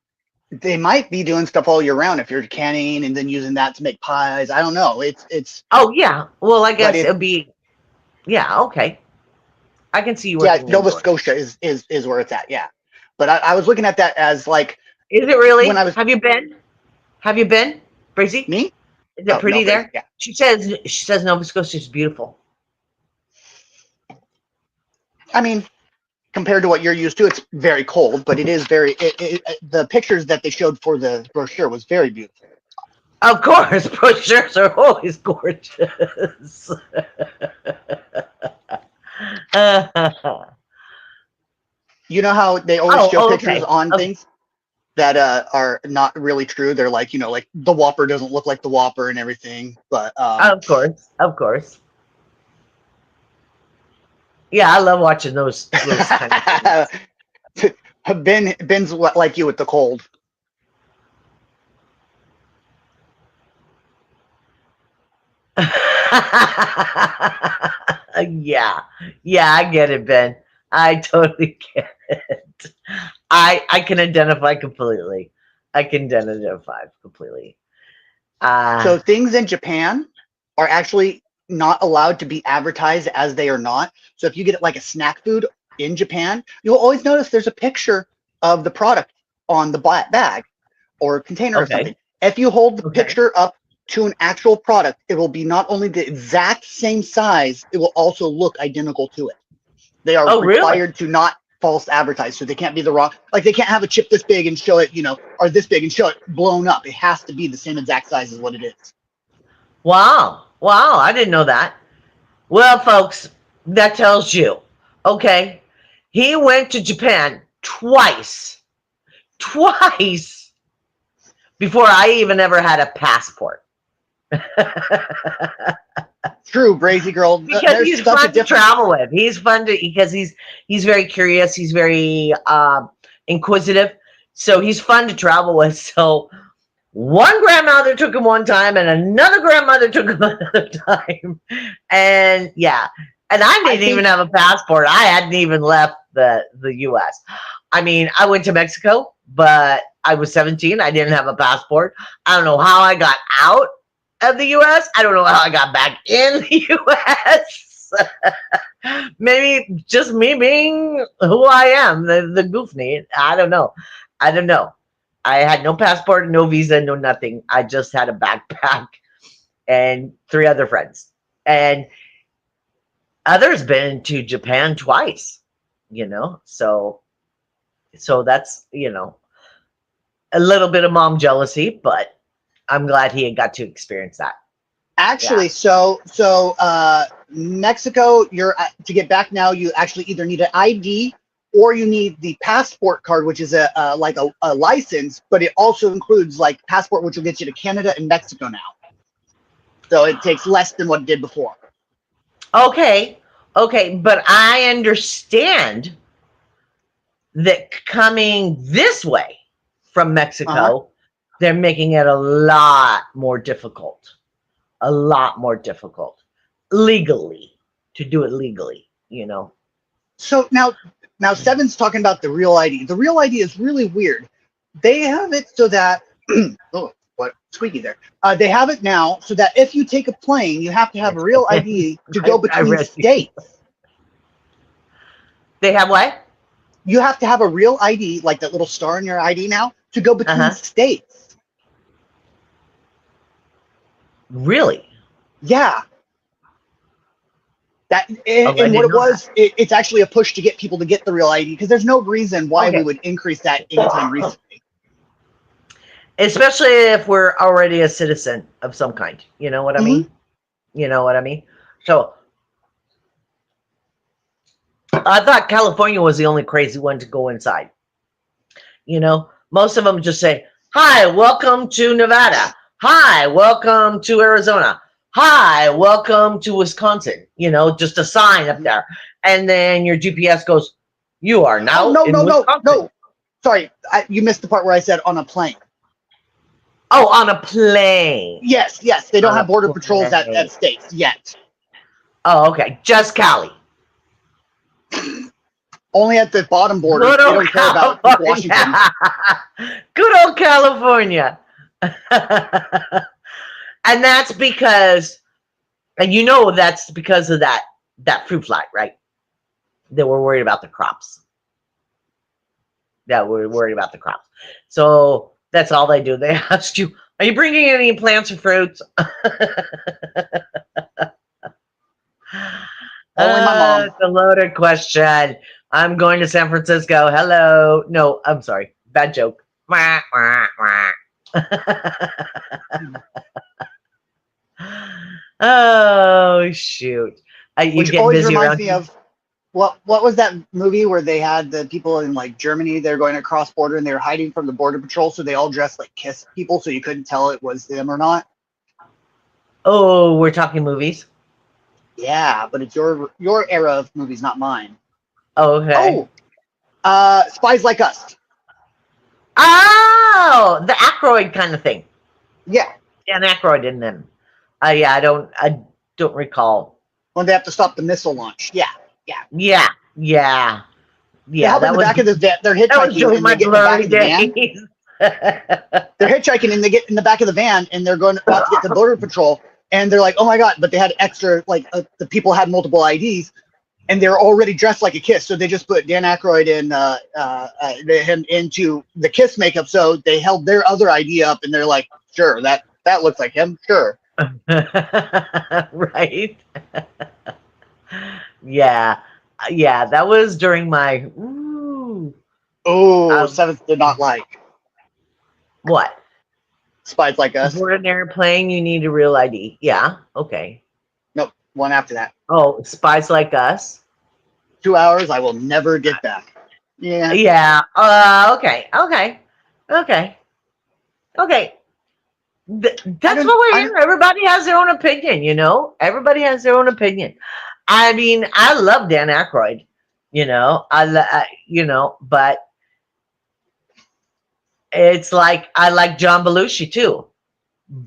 they might be doing stuff all year round if you're canning and then using that to make pies. I don't know. It's. Oh yeah. Well, I guess it'd be. Yeah. Okay. I can see you. Yeah, Nova Scotia is where it's at. Yeah, but I was looking at that as like. Is it really? When I was. Have you been? Have you been, Brazy? Me? Is it pretty there? Yeah. She says Nova Scotia is beautiful. I mean, compared to what you're used to, it's very cold, but it is very. The pictures that they showed for the brochure was very beautiful. Of course, brochures are always gorgeous. You know how they always show pictures on things that are not really true. They're like, like the Whopper doesn't look like the Whopper and everything. But of course. Yeah, I love watching those kind of things. Ben's like you with the cold. Yeah, I get it, Ben. I totally get it. I can identify completely. So things in Japan are actually not allowed to be advertised as they are not. So if you get it like a snack food in Japan, you'll always notice there's a picture of the product on the bag or container or something. If you hold the picture up to an actual product, it will be not only the exact same size, it will also look identical to it. They are required to not false advertise, so they can't be the wrong. Like they can't have a chip this big and show it, or this big and show it blown up. It has to be the same exact size as what it is. Wow, I didn't know that. Well, folks, that tells you. Okay, he went to Japan twice before I even ever had a passport. True, Brazy girl. Because he's fun to travel with. He's fun because he's very curious. He's very inquisitive. So he's fun to travel with. So one grandmother took him one time, and another grandmother took him another time. And yeah, and I didn't even have a passport. I hadn't even left the U.S. I mean, I went to Mexico, but I was 17. I didn't have a passport. I don't know how I got out of the U.S. I don't know how I got back in the U.S. Maybe just me being who I am, the goofy. I don't know. I had no passport, no visa, no nothing. I just had a backpack and 3 other friends. And others been to Japan twice, So that's, a little bit of mom jealousy, but I'm glad he had got to experience that. Actually, so Mexico, to get back now, you actually either need an ID or you need the passport card, which is a license, but it also includes like passport, which will get you to Canada and Mexico now. So it takes less than what it did before. Okay, but I understand that coming this way from Mexico, they're making it a lot more difficult legally, to do it legally, So now Seven's talking about the Real ID. The Real ID is really weird. They have it so that, oh, what squeaky there. They have it now so that if you take a plane, you have to have a Real ID to go between states. They have what? You have to have a Real ID, like that little star in your ID now, to go between states. Really? Yeah. Oh, I and what didn't it know was, it's actually a push to get people to get the real ID because there's no reason why we Okay. would increase that anytime recently. Especially if we're already a citizen of some kind. You know what I Mhm. mean? You know what I mean? So I thought California was the only crazy one to go inside. You know, most of them just say, "Hi, welcome to Nevada. Hi, welcome to Arizona. Hi, welcome to Wisconsin." You know, just a sign up there. And then your GPS goes, "You are Oh, now no, in no, no, Wisconsin." no. Sorry, you missed the part where I said on a plane. Oh, on a plane. Yes, they don't On have a border patrols plane. at states yet. Oh, okay. Just Cali. Only at the bottom border. Good They old don't care about California. Washington. Good old California. And that's because, and you know that's because of that fruit fly, right? They were worried about the crops. That we're worried about the crops. So that's all they do. They asked you, "Are you bringing any plants or fruits?" Only my mom. It's a loaded question. I'm going to San Francisco. Hello. No, I'm sorry. Bad joke. Wah, wah, wah. Oh, shoot. You Which get always busy reminds around me here? of what was that movie where they had the people in like Germany, they're going across border and they were hiding from the border patrol, so they all dressed like Kiss people, so you couldn't tell it was them or not. Oh, we're talking movies? Yeah, but it's your era of movies, not mine. Oh, okay. Spies Like Us. Oh, the Aykroyd kind of thing. Yeah, Dan Aykroyd in them. Yeah, I don't recall. when they have to stop the missile launch. Yeah. Yeah, yeah, They yeah. hop in the back of the van. They're that was hitchhiking during and they my get in the back glory of the van. days. They're hitchhiking and they get in the back of the van and they're going about to get to border patrol and they're like, "Oh my god!" But they had extra, like the people had multiple IDs and they're already dressed like a Kiss, so they just put Dan Aykroyd him into the Kiss makeup. So they held their other ID up and they're like, "Sure, that looks like him. Sure." Right? Yeah, yeah. That was during my. Ooh, Oh, Seventh did not like what? Spies Like Us. Board an airplane, you need a real ID. Yeah, okay. Nope, one after that. Oh, Spies Like Us. 2 hours, I will never get back. Yeah. Yeah. Okay. That's what we're here. Everybody has their own opinion, you know. Everybody has their own opinion. I mean, I love Dan Aykroyd, you know. But it's like I like John Belushi too,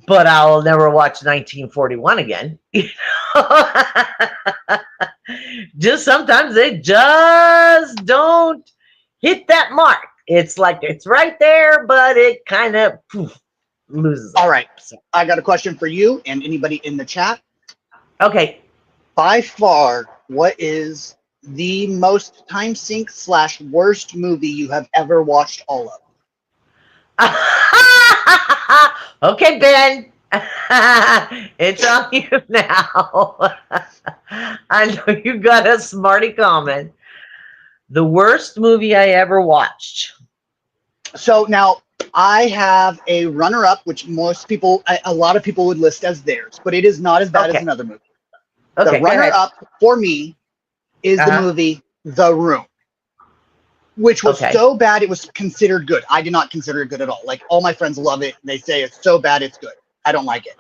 but I'll never watch 1941 again. Just sometimes they just don't hit that mark. It's like it's right there, but it kind of loses. All right. I got a question for you and anybody in the chat. Okay. By far, what is the most time sink / worst movie you have ever watched all of? Okay, Ben. It's on you now. I know you got a smarty comment. The worst movie I ever watched. So now I have a runner-up, which a lot of people would list as theirs, but it is not as bad as another movie. Okay, the runner-up for me is the movie The Room, which was so bad it was considered good. I did not consider it good at all. Like, all my friends love it. They say it's so bad it's good. I don't like it.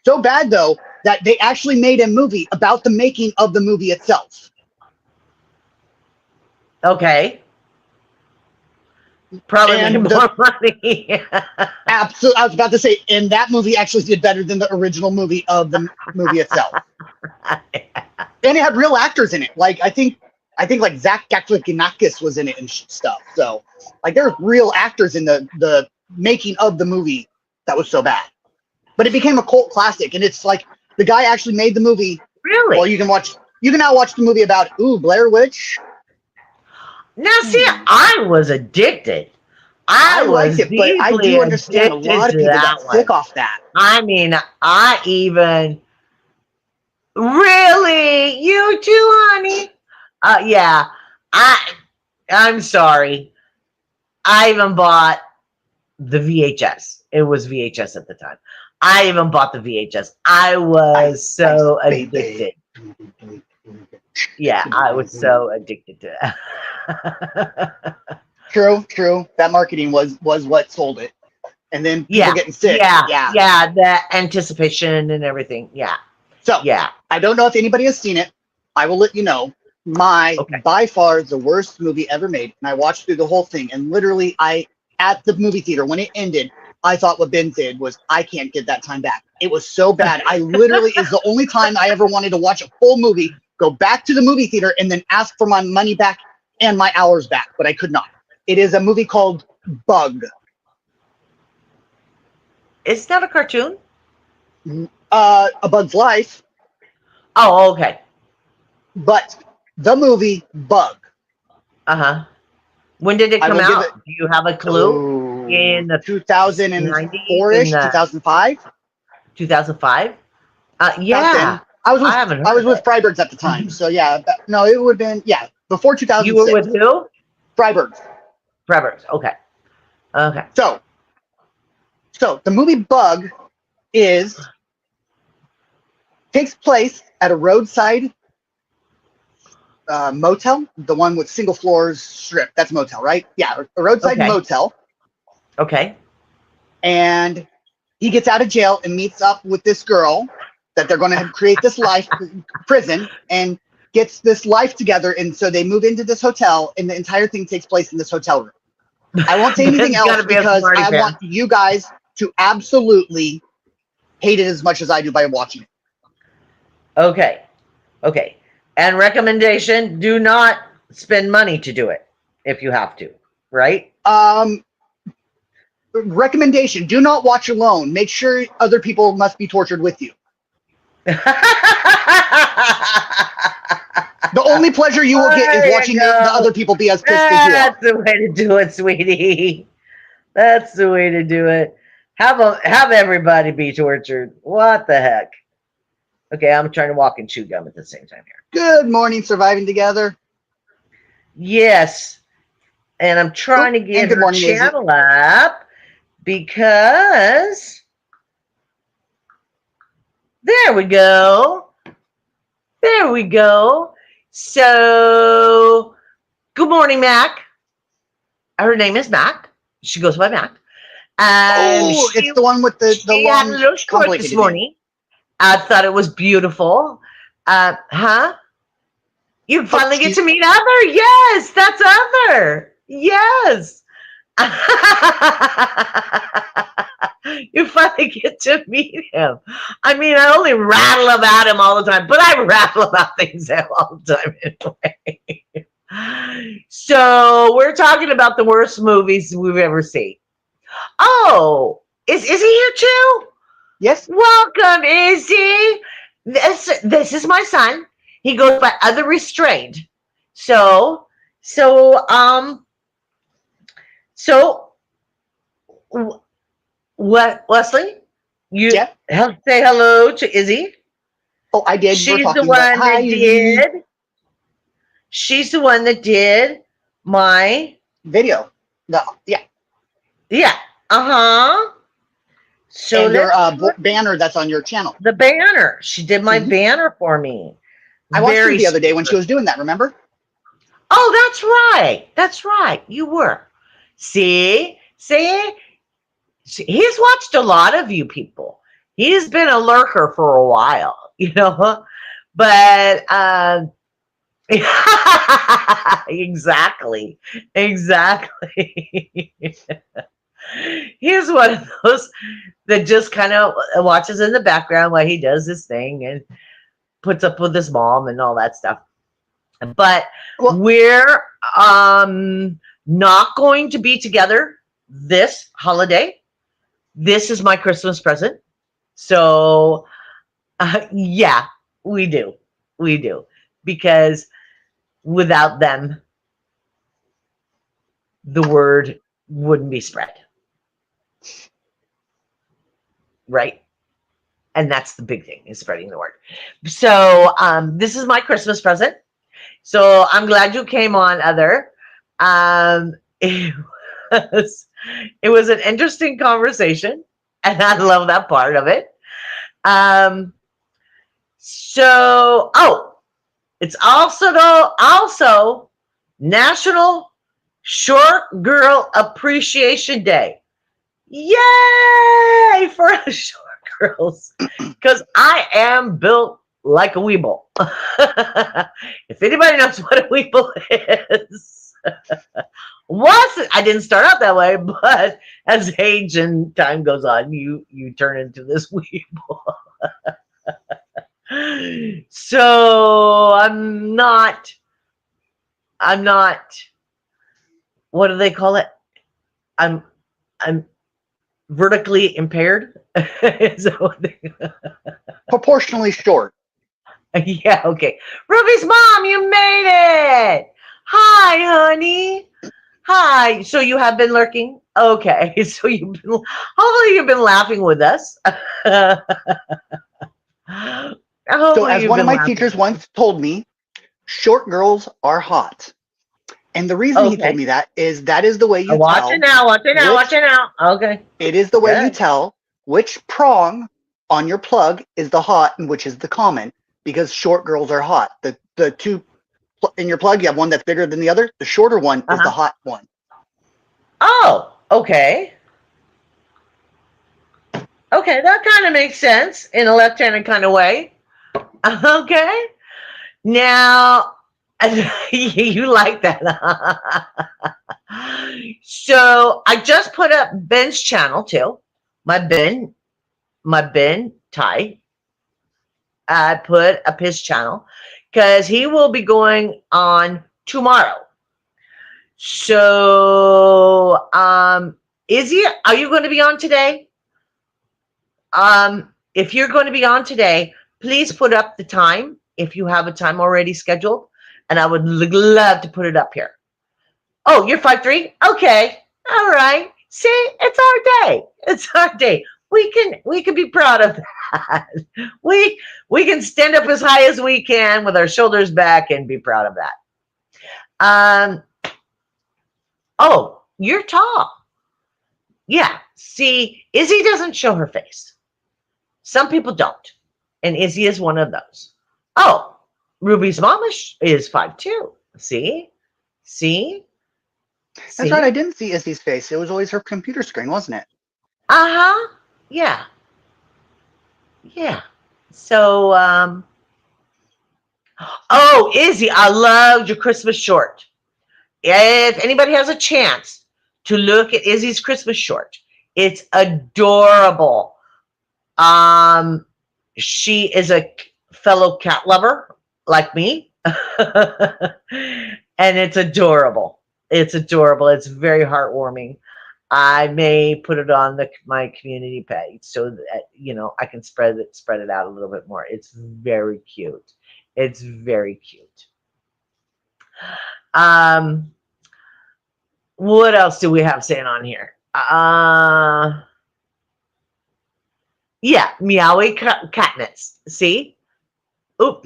So bad, though, that they actually made a movie about the making of the movie itself. Okay. Probably made more money. Absolutely. I was about to say, and that movie actually did better than the original movie of the movie itself. And it had real actors in it. Like, I think like Zach Galifianakis was in it and stuff. So, like, there's real actors in the making of the movie that was so bad. But it became a cult classic, and it's like the guy actually made the movie. Really? Well, you can now watch the movie about Blair Witch. Now, see, I was addicted. I liked it, but I do understand a lot of people got sick off that. I mean, I even Really? You too, honey? Yeah. I'm sorry. I even bought the VHS. It was VHS at the time. I even bought the VHS. I was so baby. addicted. Yeah, I was so addicted to that. True. That marketing was what sold it. And then people Yeah, getting sick. yeah, Yeah. yeah. The anticipation and everything. Yeah, So yeah. I don't know if anybody has seen it. I will let you know. My Okay. by far the worst movie ever made. And I watched through the whole thing. And literally at the movie theater when it ended, I thought what Ben did was I can't get that time back. It was so bad. I literally is the only time I ever wanted to watch a full movie, go back to the movie theater and then ask for my money back and my hours back, but I could not. It is a movie called Bug. It's not a cartoon. A Bug's Life, Oh, okay. but the movie Bug. When did it I come will give out? it Do you have a clue? In the 2004-ish, 2005. 2005? Back Yeah. then, I was haven't heard with of it. Freibergs at the time. So yeah, no, it would have been before 2006. You were with who? Freibergs. Trevor's. Okay. Okay. So the movie Bug takes place at a roadside motel, the one with single floors strip. That's a motel, right? Yeah, a roadside Okay. motel. Okay. And he gets out of jail and meets up with this girl that they're going to create this life prison and gets this life together. And so they move into this hotel and the entire thing takes place in this hotel room. I won't say anything else because I want you guys to absolutely hate it as much as I do by watching it. Okay. Okay. And recommendation, do not spend money to do it if you have to, right? Recommendation, do not watch alone. Make sure other people must be tortured with you. The only pleasure you will get is watching the other people be as pissed as you are. That's the way to do it, sweetie. That's the way to do it. Have everybody be tortured. What the heck? Okay, I'm trying to walk and chew gum at the same time here. Good morning, Surviving Together. Yes. And I'm trying to get her channel up because there we go. There we go. So, good morning, Mac. Her name is Mac. She goes by Mac. And it's the one with the long, had a little short this morning. I thought it was beautiful. You finally get to meet Other. Yes, that's Other. Yes. You finally get to meet him. I mean, I only rattle about him all the time, but I rattle about things all the time anyway. So we're talking about the worst movies we've ever seen. Oh, is he here too? Yes. Welcome, Izzy. This is my son. He goes by Other Restrained. So what, Wesley? You say hello to Izzy. Oh, I did. She's the one that did. She's the one that did my video. Yeah. So and your banner that's on your channel. The banner. She did my banner for me. I watched her the other day when she was doing that, remember? Oh, that's right. That's right. You were. See? He's watched a lot of you people. He's been a lurker for a while, but exactly. He's one of those that just kind of watches in the background while he does his thing and puts up with his mom and all that stuff. But we're not going to be together this holiday. This is my Christmas present. So, yeah, we do. Because without them, the word wouldn't be spread. Right? And that's the big thing, is spreading the word. So this is my Christmas present. So I'm glad you came on, Other. It was, it was an interesting conversation, and I love that part of it. Um, oh, it's also National Short Girl Appreciation Day. Yay for us short girls, because I am built like a weeble. If anybody knows what a weeble is, I didn't start out that way, but as age and time goes on, you turn into this weeble. So I'm not, what do they call it? I'm vertically impaired. Is that what Proportionally short. Yeah, okay. Ruby's mom, you made it. Hi, honey. Hi. So you have been lurking? Okay. So hopefully you've been laughing with us. So as one of my teachers once told me, short girls are hot. And the reason he told me that is the way you tell. Watch it now. Okay. It is the way you tell which prong on your plug is the hot and which is the common, because short girls are hot. The two in your plug, you have one that's bigger than the other. The shorter one is the hot one. Oh, okay. Okay, that kind of makes sense in a left-handed kind of way. Okay. Now, you like that. So I just put up Ben's channel too. My Ben Ty. I put up his channel because he will be going on tomorrow. So, Izzy, are you going to be on today? If you're going to be on today, please put up the time if you have a time already scheduled, and I would love to put it up here. Oh, you're 5'3"? Okay. All right. See, it's our day. It's our day. We can be proud of that. We can stand up as high as we can with our shoulders back and be proud of that. Oh, you're tall. Yeah. See, Izzy doesn't show her face. Some people don't. And Izzy is one of those. Oh, Ruby's mom is 5'2". See? That's right. I didn't see Izzy's face. It was always her computer screen, wasn't it? Uh-huh. Yeah. Yeah. So, oh, Izzy, I loved your Christmas short. If anybody has a chance to look at Izzy's Christmas short, it's adorable. She is a fellow cat lover like me. And it's adorable. It's adorable. It's very heartwarming. I may put it on my community page so that I can spread it out a little bit more. It's very cute. It's very cute. What else do we have saying on here? Yeah, Meowie Katniss. See? Oop.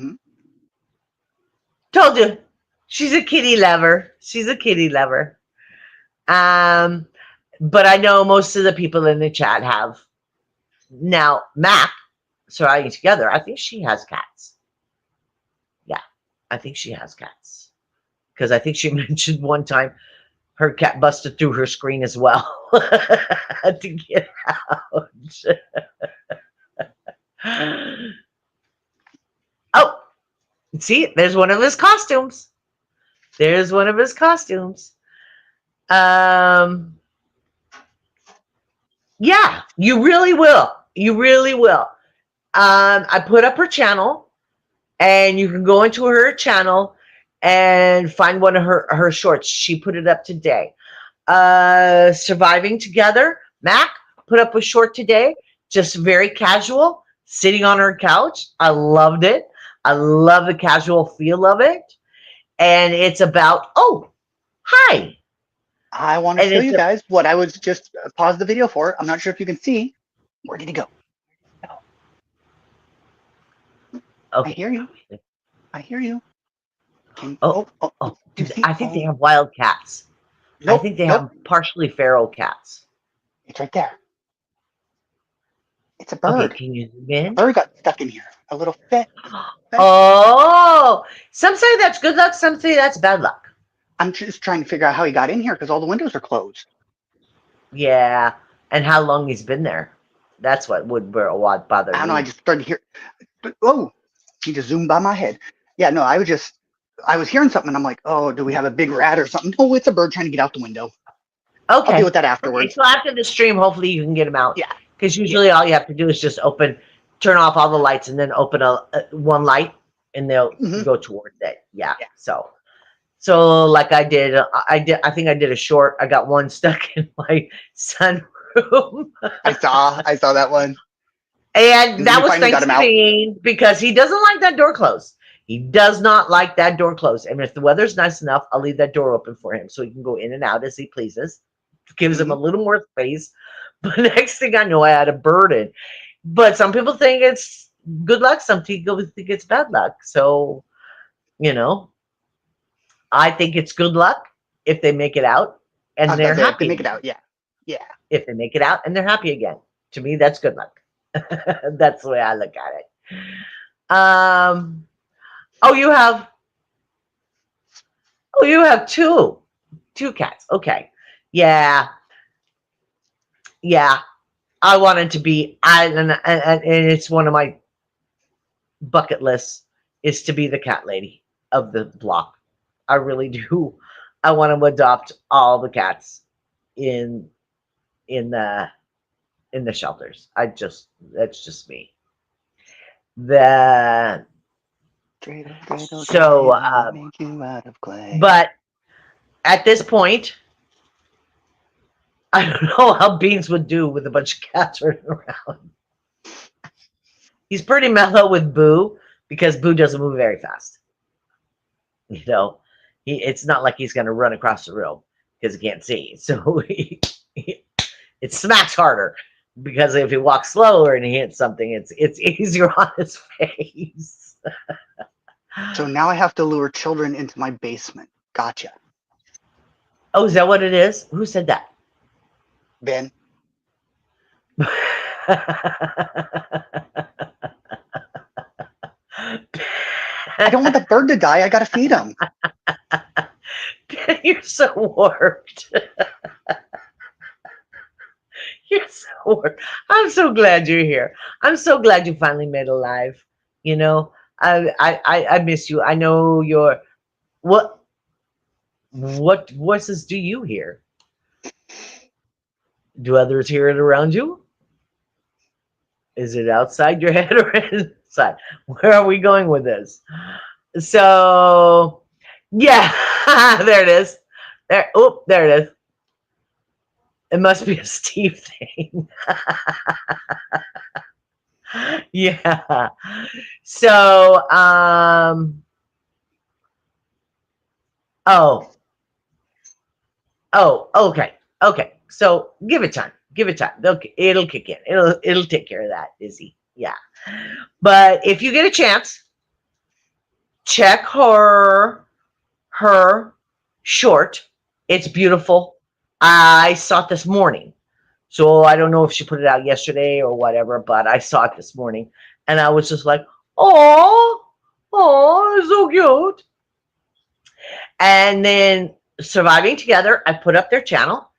Told you. She's a kitty lover. She's a kitty lover. But I know most of the people in the chat have. Now, Mac, surrounding together, I think she has cats. Yeah, I think she has cats. Because I think she mentioned one time her cat busted through her screen as well to get out. Oh, see, there's one of his costumes. There's one of his costumes. Yeah, you really will. You really will. I put up her channel, and you can go into her channel and find one of her shorts. She put it up today. Surviving Together. Mac put up a short today, just very casual, sitting on her couch. I loved it. I love the casual feel of it. And it's about, oh, hi. I want to show you guys what I was just paused the video for. I'm not sure if you can see. Where did he go? Okay. hear you. I hear you. Oh, Do you see? I think they have wild cats. Nope, I think they nope. have partially feral cats. It's right there. It's a Okay, bird. can you zoom A in? bird got stuck in here. A little fit. Oh, some say that's good luck, some say that's bad luck. I'm just trying to figure out how he got in here because all the windows are closed. Yeah, and how long he's been there. That's what would bother I don't know. I me. just started to hear. Oh, he just zoomed by my head. Yeah, no, I was hearing something and I'm like, oh, do we have a big rat or something? No, it's a bird trying to get out the window. I'll Okay. deal with that Okay, afterwards. so after the stream, hopefully you can get him out. Yeah. Because usually all you have to do is just turn off all the lights and then open one light and they'll Mhm. go towards it. Yeah. Yeah. So like I think I did a short. I got one stuck in my sunroom. I saw that one. And And that you was finally got thanks him to out. me because he doesn't like that door closed. He does not like that door closed. And if the weather's nice enough, I'll leave that door open for him so he can go in and out as he pleases. Gives him a little more space. But next thing I know, I had a bird in. But some people think it's good luck. Some people think it's bad luck. So, I think it's good luck if they make it out I and was they're about to say, if they happy. make it out. Yeah. Yeah. If they make it out and they're happy again. To me, that's good luck. That's the way I look at it. Oh, you have two cats. Okay. Yeah. I wanted to be and it's one of my bucket lists is to be the cat lady of the block. I really do. I want to adopt all the cats in in the shelters. That's just me. The so make you out of clay. but at this point, I don't know how Beans would do with a bunch of cats running around. He's pretty mellow with Boo because Boo doesn't move very fast. It's not like he's going to run across the room because he can't see. So it smacks harder because if he walks slower and he hits something, it's easier on his face. So now I have to lure children into my basement. Gotcha. Oh, is that what it is? Who said that? Ben. I don't want the bird to die. I got to feed him. You're so warped. You're so warped. I'm so glad you're here. I'm so glad you finally made it live. I miss you. I know your what voices do you hear? Do others hear it around you? Is it outside your head or inside? Where are we going with this? So, yeah, there it is. There it is. It must be a Steve thing. Yeah. So, okay. So give it time. It'll kick in. It'll take care of that, Izzy. Yeah. But if you get a chance, check her short. It's beautiful. I saw it this morning. So I don't know if she put it out yesterday or whatever, but I saw it this morning and I was just like, oh, it's so cute. And then Surviving Together, I put up their channel.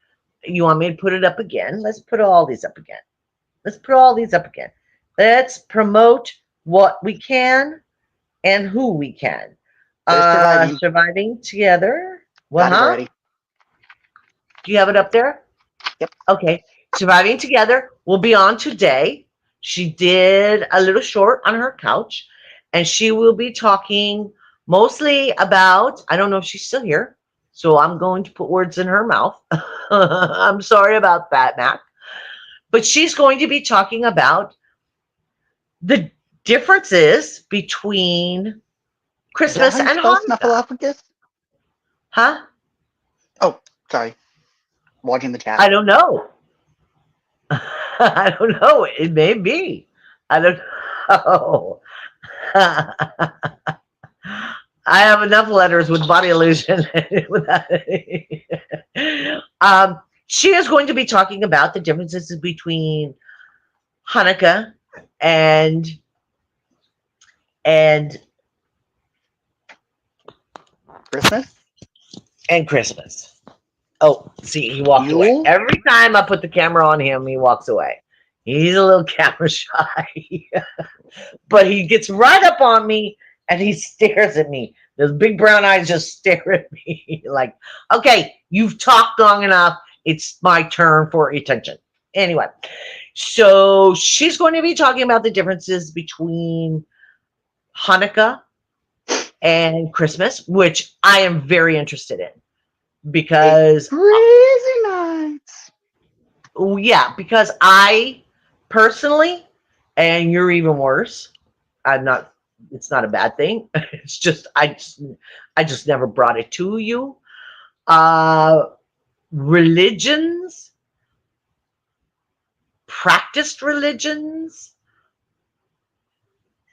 You want me to put it up again? Let's put all these up again. Let's promote what we can and who we can. Surviving Together. Got it already. Do you have it up there? Yep. Okay. Surviving Together will be on today. She did a little short on her couch, and she will be talking mostly about, I don't know if she's still here, so I'm going to put words in her mouth. I'm sorry about that, Mac. But she's going to be talking about the differences between Christmas and Hanukkah. Huh? Oh, sorry. Watching the chat. I don't know. I don't know. It may be. I don't know. I have enough letters with body illusion. She is going to be talking about the differences between Hanukkah and and Christmas? Christmas. Oh, see, he walked away. Yule? Every time I put the camera on him, he walks away. He's a little camera shy, but he gets right up on me and he stares at me. Those big brown eyes just stare at me like, okay, you've talked long enough. It's my turn for attention. Anyway, so she's going to be talking about the differences between Hanukkah and Christmas, which I am very interested in because Crazy nights. yeah, because I personally, and you're even worse. I'm not. It's not a bad thing. It's just I just never brought it to you. Religions, practiced religions.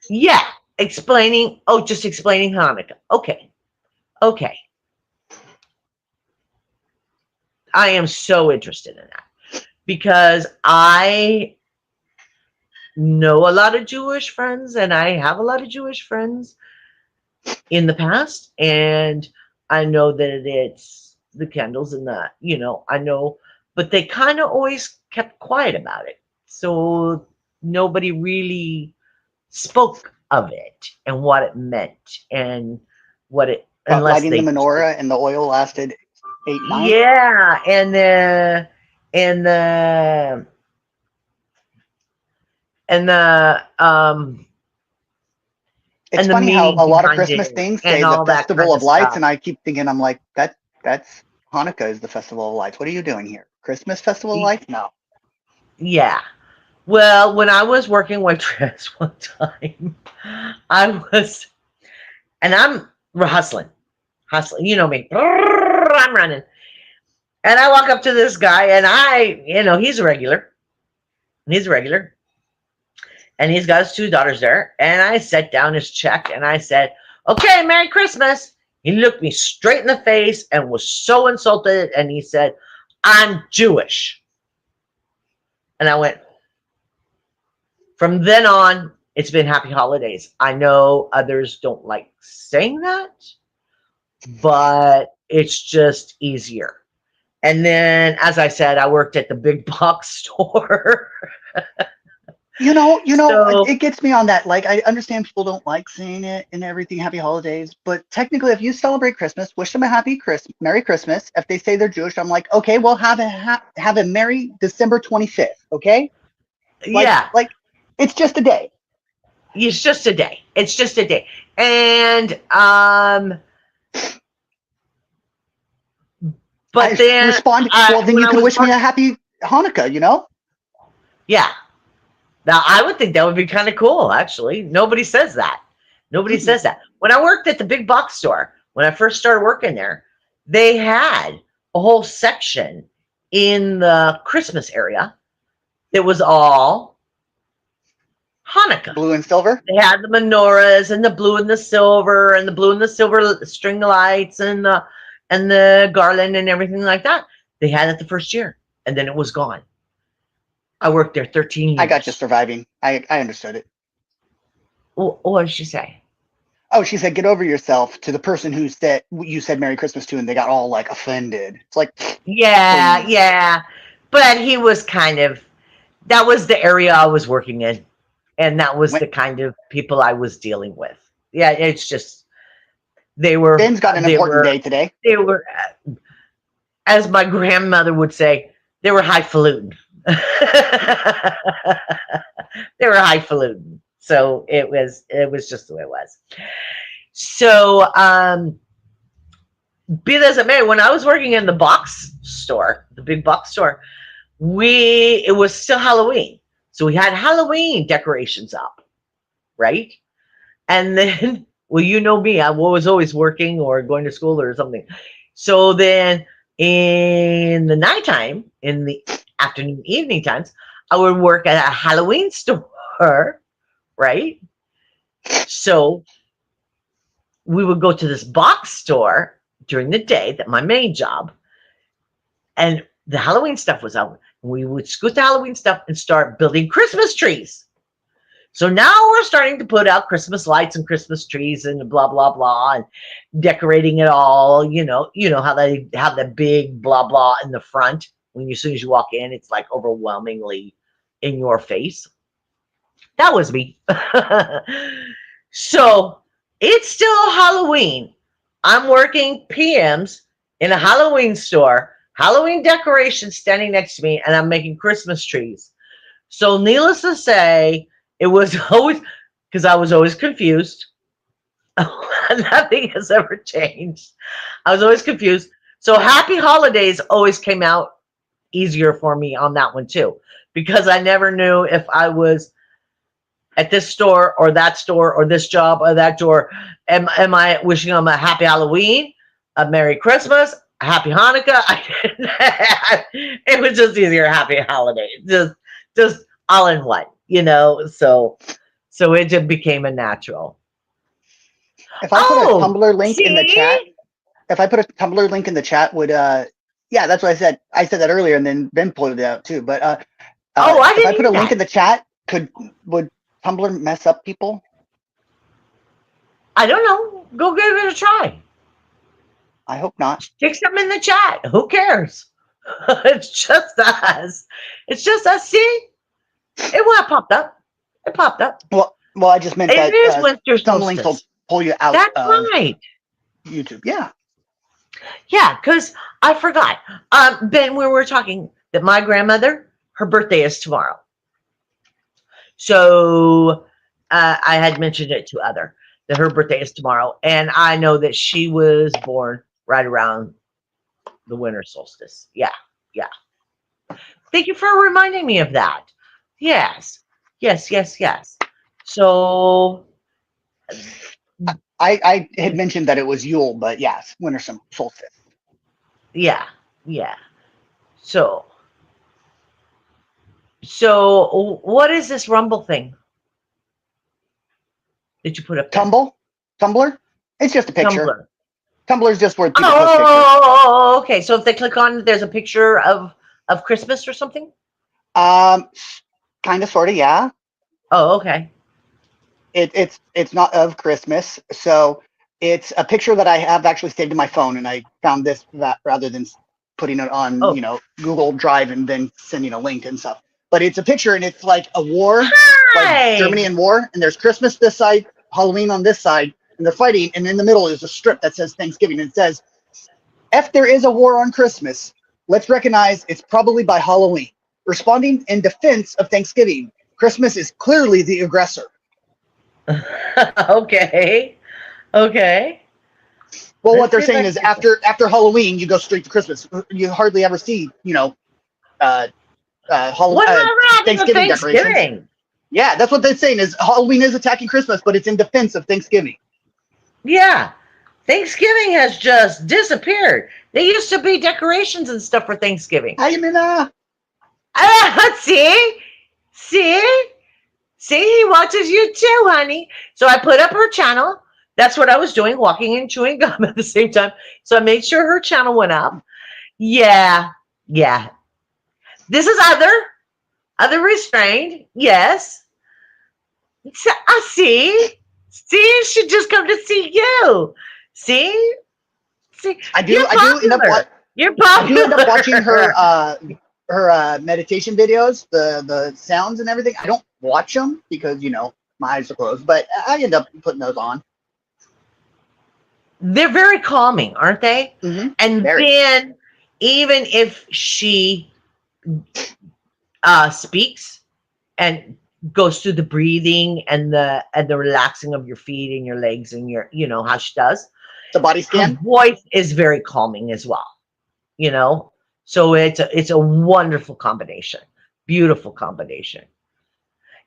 Yeah, explaining. Oh, just explaining Hanukkah. Okay, okay. I am so interested in that because I know a lot of Jewish friends and I have a lot of Jewish friends in the past. And I know that it's the candles and that, I know, but they kind of always kept quiet about it. So nobody really spoke of it and what it meant and what it, About unless lighting they, the menorah and the oil lasted 8 nights. yeah. And It's and the funny how meaning a lot of behind Christmas it things and say the all that Festival kind of of Lights, stuff. and I keep thinking, I'm like, that's Hanukkah is the Festival of Lights. What are you doing here? Christmas Festival of Lights? No. Yeah. Well, when I was working waitress one time, I was, and I'm hustling. You know me. I'm running. And I walk up to this guy, and he's a regular. He's a regular. And he's got his 2 daughters there. And I set down his check, and I said, okay, Merry Christmas. He looked me straight in the face and was so insulted. And he said, I'm Jewish. And I went, from then on, it's been happy holidays. I know others don't like saying that, but it's just easier. And then, as I said, I worked at the big box store. So, It gets me on that. Like, I understand people don't like saying it and everything, happy holidays, but technically, if you celebrate Christmas, wish them a Merry Christmas. If they say they're Jewish, I'm like, okay, well, have a Merry December 25th, okay? yeah, Like, it's just a day. it's just a day. It's just a day. And, but I then, respond, well, then you can wish me a happy Hanukkah, Yeah. Now, I would think that would be kind of cool, actually. Nobody says that. Nobody says that. When I worked at the big box store, when I first started working there, they had a whole section in the Christmas area that was all Hanukkah. Blue and silver. They had the menorahs and the blue and the silver and the blue and the silver string lights and the garland and everything like that. They had it the first year, and then it was gone. I worked there 13 years. I got you surviving. I understood it. What did she say? Oh, she said, get over yourself, to the person who said you said Merry Christmas to, and they got all like offended. It's like, yeah, yeah. But he was that was the area I was working in. And that was the kind of people I was dealing with. Yeah, it's just, Ben's got an important day today. They were, as my grandmother would say, they were highfalutin. They were highfalutin. So it was just the way it was. So, be that as it may, when I was working in the box store, the big box store, it was still Halloween. So we had Halloween decorations up, right? And then, well, you know me, I was always working or going to school or something. So then in the nighttime, in the afternoon, evening times, I would work at a Halloween store, right? So we would go to this box store during the day, that my main job, and the Halloween stuff was out. We would scoot the Halloween stuff and start building Christmas trees. So now we're starting to put out Christmas lights and Christmas trees and blah blah blah, and decorating it all. You know how they have the big blah blah in the front. When as soon as you walk in, it's like overwhelmingly in your face. That was me. So it's still Halloween. I'm working PMs in a Halloween store, Halloween decorations standing next to me, and I'm making Christmas trees. So needless to say, it was always, because I was always confused. Nothing has ever changed. I was always confused. So Happy Holidays always came out easier for me on that one too, because I never knew if I was at this store or that store or this job or that door. Am I wishing them a happy Halloween, a Merry Christmas, a Happy Hanukkah? It was just easier, Happy Holiday, just all in one, So it just became a natural. If I put a Tumblr link see? in the chat, would yeah, that's what I said. I said that earlier, and then Ben pulled it out too. But I if didn't I put a know link that. in the chat, would Tumblr mess up people? I don't know. Go give it a try. I hope not. Stick something in the chat. Who cares? It's just us. It's just us. See? It popped up. It popped up. Well, I just meant It that is winter some links will solstice. pull you out That's of right. YouTube. Yeah. Yeah, because I forgot. Ben, we were talking that my grandmother, her birthday is tomorrow. So I had mentioned it to other, that her birthday is tomorrow. And I know that she was born right around the winter solstice. Yeah, yeah. Thank you for reminding me of that. Yes, yes, yes, yes. So I had mentioned that it was Yule, but yes, winter solstice. yeah, yeah. So what is this Rumble thing that you put up there? Tumblr? It's just a picture. Tumblr. Tumblr's just where people post pictures. Oh, okay. So if they click on it, there's a picture of Christmas or something? Kind of, sort of, yeah. Oh, okay. It's not of Christmas, so it's a picture that I have actually saved in my phone, and I found that rather than putting it on Google Drive and then sending a link and stuff. But it's a picture, and it's like a war, like Germany in war, and there's Christmas this side, Halloween on this side, and they're fighting, and in the middle is a strip that says Thanksgiving, and it says, if there is a war on Christmas, let's recognize it's probably by Halloween. Responding in defense of Thanksgiving, Christmas is clearly the aggressor. Okay. Well, what they're saying is after Halloween, you go straight to Christmas. You hardly ever see, Thanksgiving decorations. Yeah, that's what they're saying is Halloween is attacking Christmas, but it's in defense of Thanksgiving. Yeah. Thanksgiving has just disappeared. There used to be decorations and stuff for Thanksgiving. Hi, Mina. See, he watches you too, honey. So I put up her channel. That's what I was doing, walking and chewing gum at the same time. So I made sure her channel went up. Yeah. This is other restrained. Yes. So, I see. See, she just come to see you. See. I do end up watching her meditation videos, the sounds and everything. I don't watch them because my eyes are closed, but I end up putting those on. They're very calming, aren't they? Mm-hmm. And then even if she speaks and goes through the breathing and the relaxing of your feet and your legs and your how she does the body scan, her voice is very calming as well, so it's a wonderful combination, beautiful combination.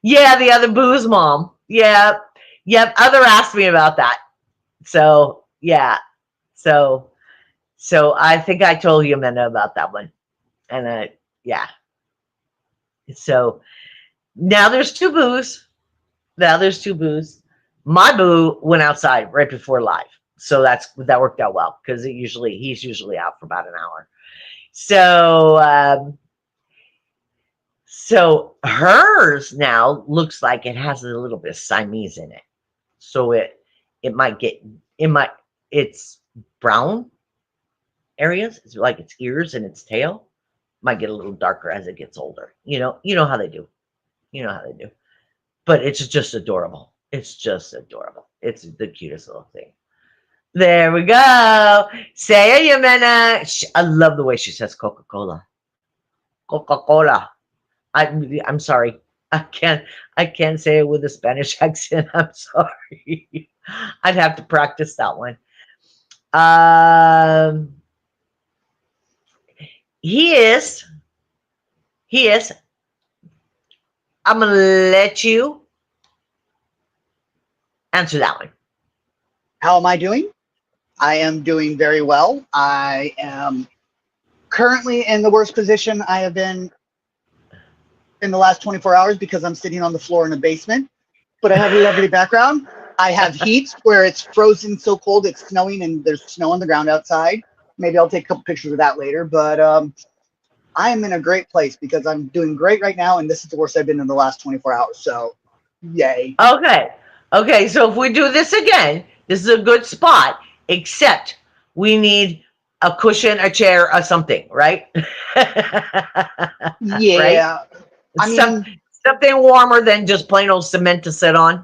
Yeah, the other booze mom. Yep. Other asked me about that. So yeah. So I think I told you, Amanda, about that one. And yeah. So now there's two boos. My boo went outside right before live. So that worked out well because he's usually out for about an hour. So hers now looks like it has a little bit of Siamese in it. So it's brown areas. It's like its ears and its tail might get a little darker as it gets older. You know how they do. But it's just adorable. It's just adorable. It's the cutest little thing. There we go. Say it, Yamena. I love the way she says Coca-Cola. Coca-Cola. I'm sorry. I can't say it with a Spanish accent. I'm sorry. I'd have to practice that one. He is. I'm gonna let you answer that one. How am I doing? I am doing very well. I am currently in the worst position I have been in the last 24 hours because I'm sitting on the floor in the basement, but I have a lovely background. I have heat where it's frozen so cold it's snowing and there's snow on the ground outside. Maybe I'll take a couple pictures of that later, but I am in a great place because I'm doing great right now, and this is the worst I've been in the last 24 hours, so yay. Okay, so if we do this again, this is a good spot, except we need a cushion, a chair, or something, right? Yeah. Right? I mean, something warmer than just plain old cement to sit on.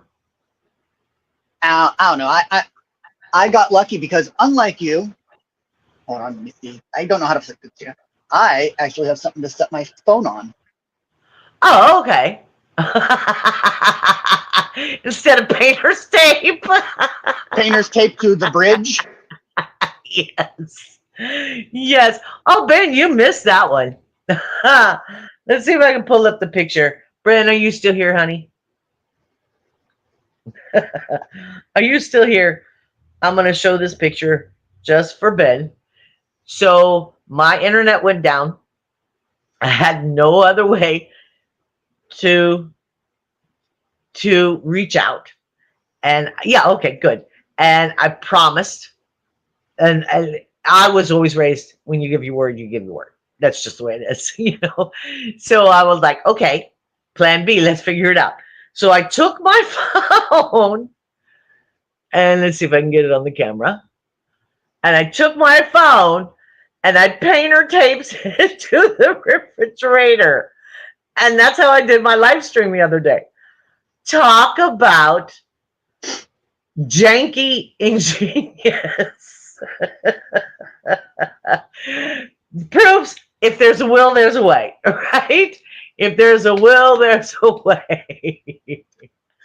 I don't know. I got lucky because unlike you, hold on, let me see. I don't know how to flip this here. I actually have something to set my phone on. Oh, okay. Instead of painter's tape. Painter's tape to the bridge. Yes. Oh, Ben, you missed that one. Let's see if I can pull up the picture. Bren, are you still here, honey? Are you still here? I'm going to show this picture just for Ben. So my internet went down. I had no other way to reach out. And yeah, okay, good. And I promised, and I was always raised, when you give your word, you give your word. That's just the way it is, So I was like, okay, plan B, let's figure it out. So I took my phone, and let's see if I can get it on the camera. And I took my phone, and I painter taped it to the refrigerator. And that's how I did my live stream the other day. Talk about janky ingenious. Proofs, if there's a will, there's a way, right? If there's a will, there's a way.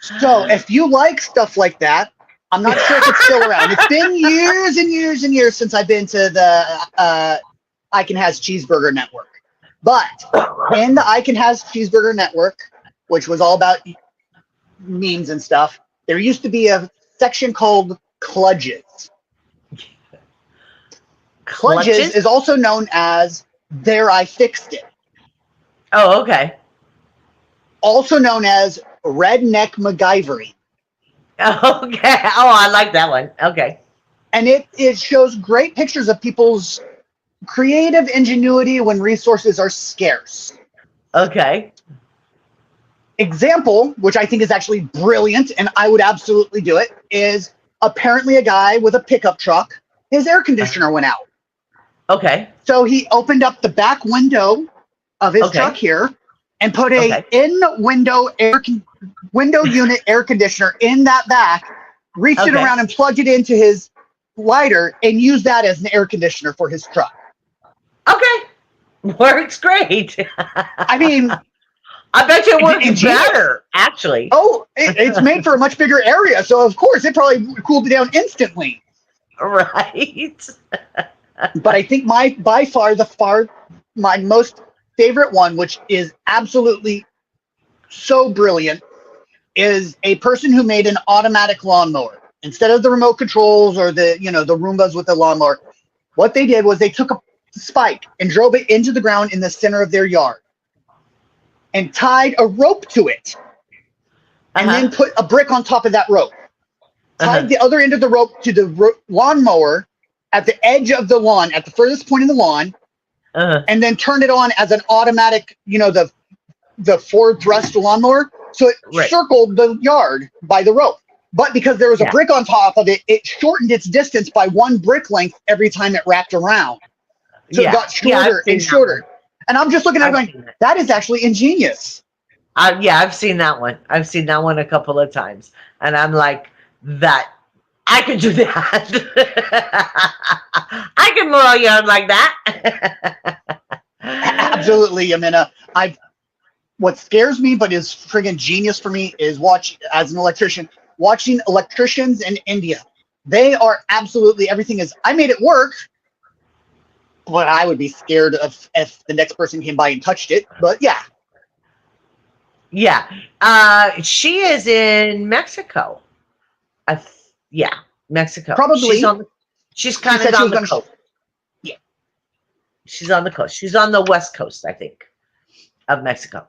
So if you like stuff like that, I'm not sure if it's still around. It's been years and years and years since I've been to the I Can Has Cheeseburger Network. But in the I Can Has Cheeseburger Network, which was all about memes and stuff, there used to be a section called Kludges. Kludges is also known as There I Fixed It. Oh, okay. Also known as Redneck MacGyvering. Okay. Oh, I like that one. Okay. And it shows great pictures of people's creative ingenuity when resources are scarce. Okay. Example, which I think is actually brilliant, and I would absolutely do it, is apparently a guy with a pickup truck, his air conditioner went out. Okay. So he opened up the back window of his truck here and put a in-window window unit air conditioner in that back, reached it around and plugged it into his lighter and used that as an air conditioner for his truck. Okay. Works great. I mean, I bet you it works better, actually. Oh, it's made for a much bigger area, so of course it probably cooled it down instantly. Right. But I think by far my most favorite one, which is absolutely so brilliant, is a person who made an automatic lawnmower. Instead of the remote controls or the Roombas with the lawnmower, what they did was they took a spike and drove it into the ground in the center of their yard and tied a rope to it and then put a brick on top of that rope. tied the other end of the rope to the lawnmower at the edge of the lawn, at the furthest point in the lawn, and then turned it on as an automatic, the forward thrust lawnmower. So it circled the yard by the rope. But because there was a brick on top of it, it shortened its distance by 1 brick length every time it wrapped around. So it got shorter and shorter. And I'm just looking at it going, that is actually ingenious. I've seen that one. I've seen that one a couple of times. And I'm like, that I could do that. I can mow a yard like that. Absolutely, Amina. What scares me, but is friggin' genius for me, is as an electrician, watching electricians in India. They are absolutely, everything is, I made it work, but I would be scared if the next person came by and touched it. But yeah. Yeah. She is in Mexico. Mexico. Probably. She's kind of on the coast. Yeah. She's on the coast. She's on the west coast, I think, of Mexico.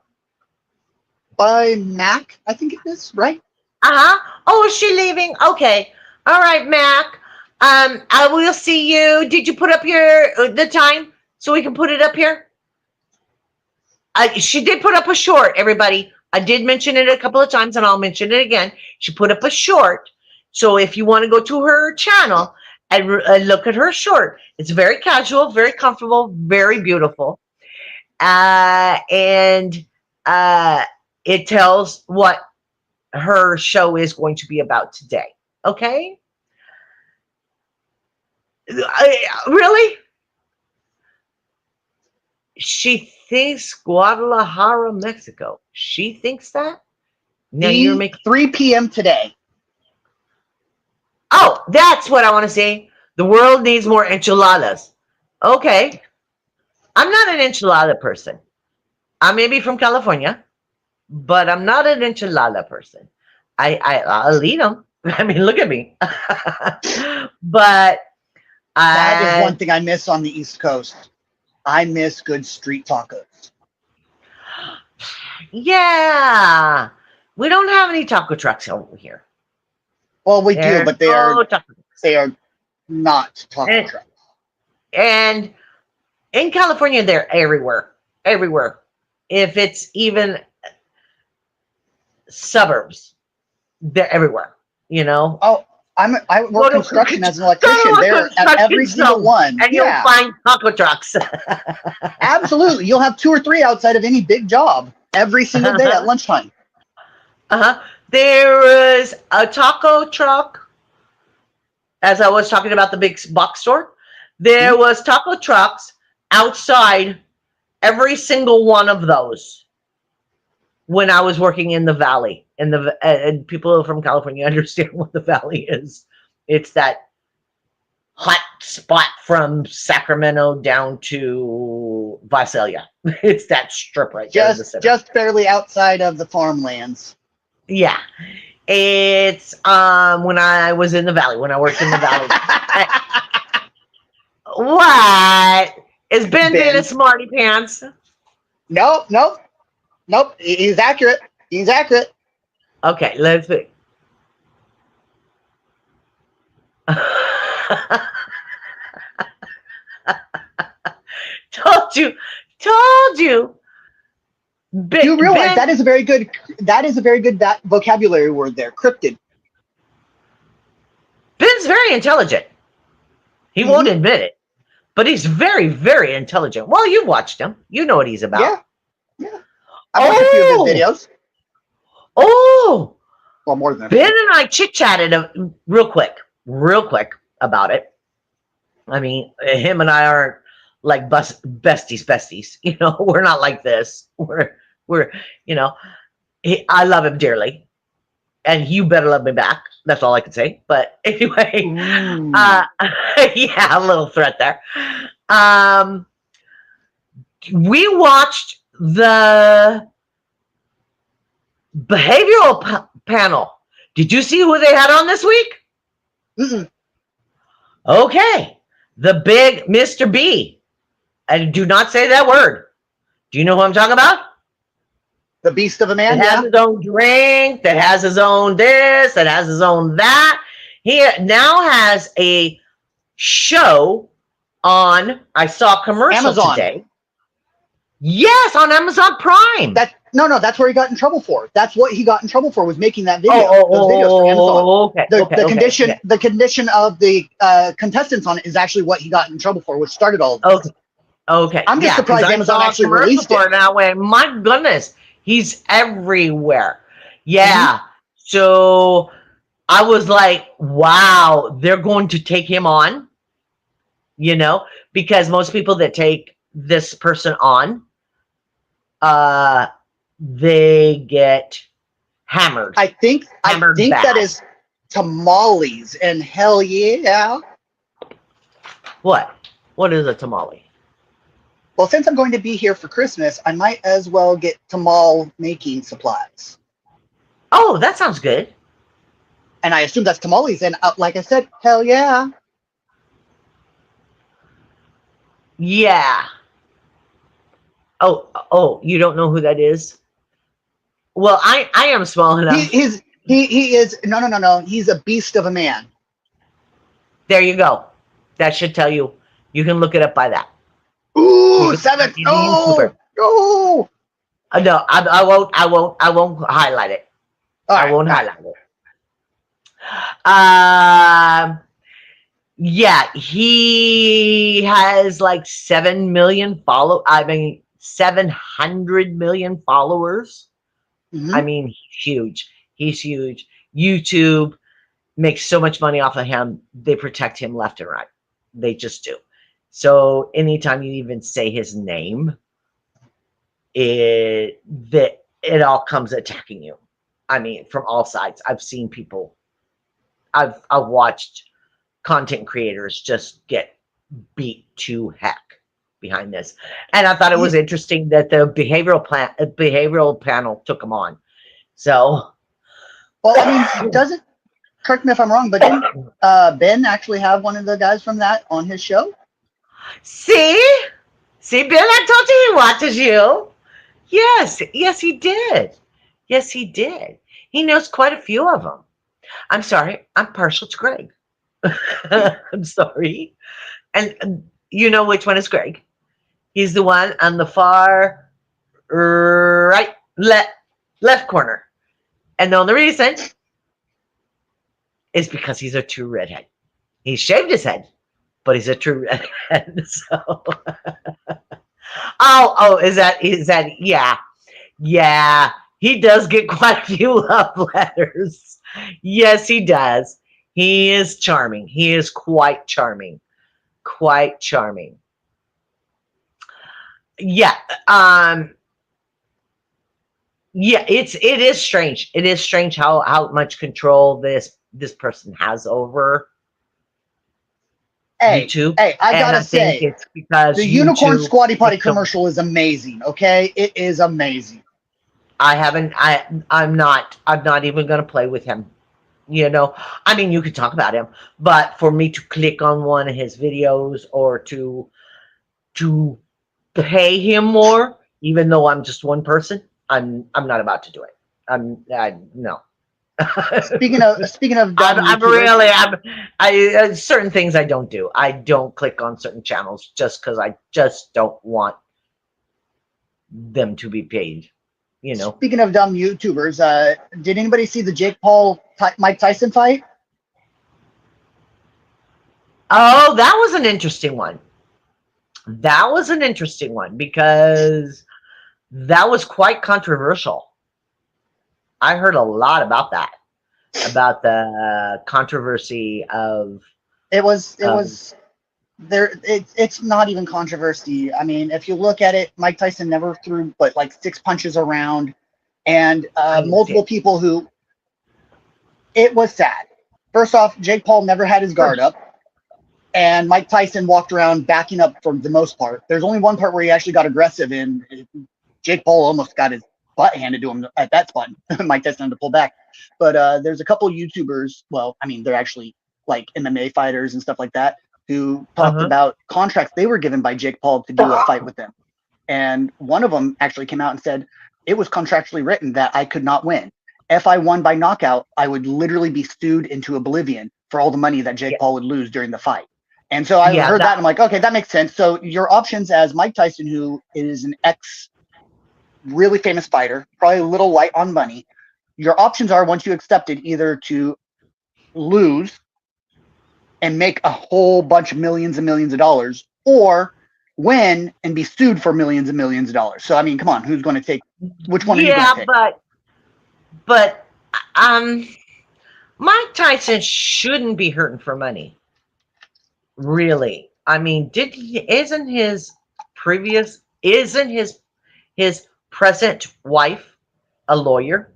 By Mac, I think it is, right? Oh, is she leaving? Okay. All right, Mac. I will see you. Did you put up the time so we can put it up here? She did put up a short, everybody. I did mention it a couple of times, and I'll mention it again. She put up a short. So if you want to go to her channel and look at her short, it's very casual, very comfortable, very beautiful. And it tells what her show is going to be about today. Okay? Really? She thinks Guadalajara, Mexico. She thinks that? Now you're making 3 p.m. today. Oh, that's what I want to say. The world needs more enchiladas. Okay. I'm not an enchilada person. I may be from California, but I'm not an enchilada person. I'll eat them. I mean, look at me. But that is one thing I miss on the East Coast. I miss good street tacos. Yeah. We don't have any taco trucks over here. Well, we do, but they are not taco trucks. And in California, they're everywhere. Everywhere. If it's even suburbs, they're everywhere. Oh, I work construction as an electrician. They're at every single one. And you'll find taco trucks. Absolutely. You'll have 2 or 3 outside of any big job every single day at lunchtime. There is a taco truck. As I was talking about the big box store, there was taco trucks outside every single one of those when I was working in the valley. And people from California understand what the valley is. It's that hot spot from Sacramento down to Visalia. It's that strip right there. Just barely outside of the farmlands. Yeah. It's when I was in the valley, when I worked in the valley. What? Is Ben being a smarty pants? Nope. He's accurate. Okay, let's see. Told you. You realize that is a very good vocabulary word there, cryptid. Ben's very intelligent. He won't admit it, but he's very, very intelligent. Well, you've watched him. You know what he's about. Yeah. I've watched a few of his videos. Oh. Well, more than Ben and I chit-chatted real quick about it. I mean, him and I aren't like besties. We're not like this. We're I love him dearly, and you better love me back. That's all I can say. But anyway, yeah, a little threat there. We watched the behavioral panel. Did you see who they had on this week? Okay, the big Mr. B. And do not say that word. Do you know who I'm talking about? The beast of a man. That has his own drink, that has his own this, that has his own that. He now has a show on. I saw a commercial Amazon. today. Yes, on Amazon Prime. No, that's where he got in trouble for. That's what he got in trouble for, was making that video. Those videos for Amazon. Okay. The condition of the contestants on it is actually what he got in trouble for, which started all of this. Okay. I'm just surprised Amazon actually released it. That way. My goodness, he's everywhere. Yeah. So I was like, wow, they're going to take him on, you know, because most people that take this person on, they get hammered. I think bad. that is tamales, and hell yeah. What is a tamale? Well, since I'm going to be here for Christmas, I might as well get tamal making supplies. Oh, that sounds good. And I assume that's tamales, and like I said, hell yeah. Yeah. Oh, you don't know who that is? Well, I am small enough. He is no. He's a beast of a man. There you go. That should tell you. You can look it up by that. Ooh, 7. Oh, no. No, I won't highlight it. I won't highlight it. Yeah, he has like 700 million followers. I mean, he's huge. YouTube makes so much money off of him. They protect him left and right. They just do. So anytime you even say his name, it all comes attacking you. I mean, from all sides. I've seen people. I've watched content creators just get beat to heck behind this, and I thought it was interesting that the behavioral panel took him on. So, well, I mean, doesn't, correct me if I'm wrong, but didn't Ben actually have one of the guys from that on his show? See, Ben, I told you he watches you. Yes, he did. Yes, he did. He knows quite a few of them. I'm sorry, I'm partial to Greg. I'm sorry. And you know which one is Greg? He's the one on the far right, left corner. And the only reason is because he's a true redhead. He shaved his head, but he's a true redhead. So, is that? Yeah. He does get quite a few love letters. Yes, he does. He is charming. He is quite charming. Quite charming. Yeah. Yeah, it is strange. It is strange how much control this person has over YouTube. Hey, I gotta say, it's because the Unicorn Squatty Potty commercial is amazing. Okay, it is amazing. I'm not even gonna play with him. You know, I mean, you could talk about him, but for me to click on one of his videos or to pay him more, even though I'm just one person, I'm not about to do it. No. Speaking of, certain things I don't do. I don't click on certain channels just because I just don't want them to be paid. You know. Speaking of dumb YouTubers, did anybody see the Jake Paul Mike Tyson fight? Oh, that was an interesting one. That was an interesting one because that was quite controversial. I heard a lot about that, about the controversy of. It's not even controversy. I mean, if you look at it, Mike Tyson never threw but like 6 punches around, and multiple people who. It was sad. First off, Jake Paul never had his guard up, and Mike Tyson walked around backing up for the most part. There's only one part where he actually got aggressive, and Jake Paul almost got his butt handed to him at that spot. Mike Tyson had to pull back. But there's a couple YouTubers, well, I mean, they're actually like MMA fighters and stuff like that, who talked about contracts they were given by Jake Paul to do a fight with them. And one of them actually came out and said, it was contractually written that I could not win. If I won by knockout, I would literally be sued into oblivion for all the money that Jake Yeah, Paul would lose during the fight. And so I yeah, heard that and I'm like, okay, that makes sense. So your options as Mike Tyson, who is an ex really famous fighter, probably a little light on money, your options are, once you accepted, either to lose and make a whole bunch of millions and millions of dollars, or win and be sued for millions and millions of dollars. So I mean, come on, who's going to take? Which one are you going to yeah, pick? but um, Mike Tyson shouldn't be hurting for money. Really, I mean, isn't his present wife a lawyer?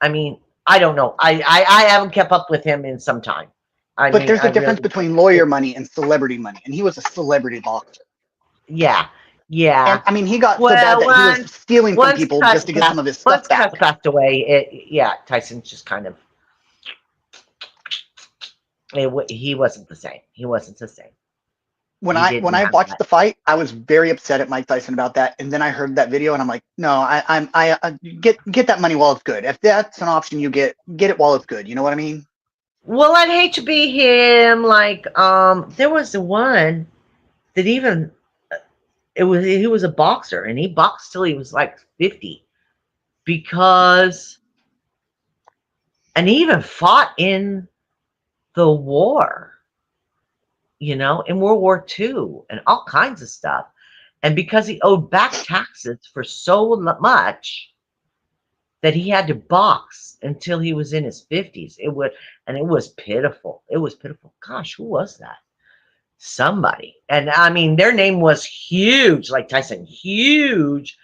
I mean, I don't know. I haven't kept up with him in some time. I But mean, there's I a difference really, between lawyer money and celebrity money, and he was a celebrity boxer. yeah, And yeah. I mean, he got so bad Well, that he was stealing from once people just Cus to get some of his stuff back. passed away, yeah, Tyson's just kind of he wasn't the same. He wasn't the same. When He I didn't when I have watched that. the fight, I was very upset at Mike Tyson about that. And then I heard that video, and I'm like, no, I get that money while it's good. If that's an option, you get it while it's good. You know what I mean? Well, I'd hate to be him. Like, there was the one that even he was a boxer and he boxed till he was like 50 because, and he even fought in the war, in World War II and all kinds of stuff. And because he owed back taxes for so much that he had to box until he was in his 50s. It was pitiful. It was pitiful. Gosh, who was that? Somebody. And I mean, their name was huge, like Tyson, huge.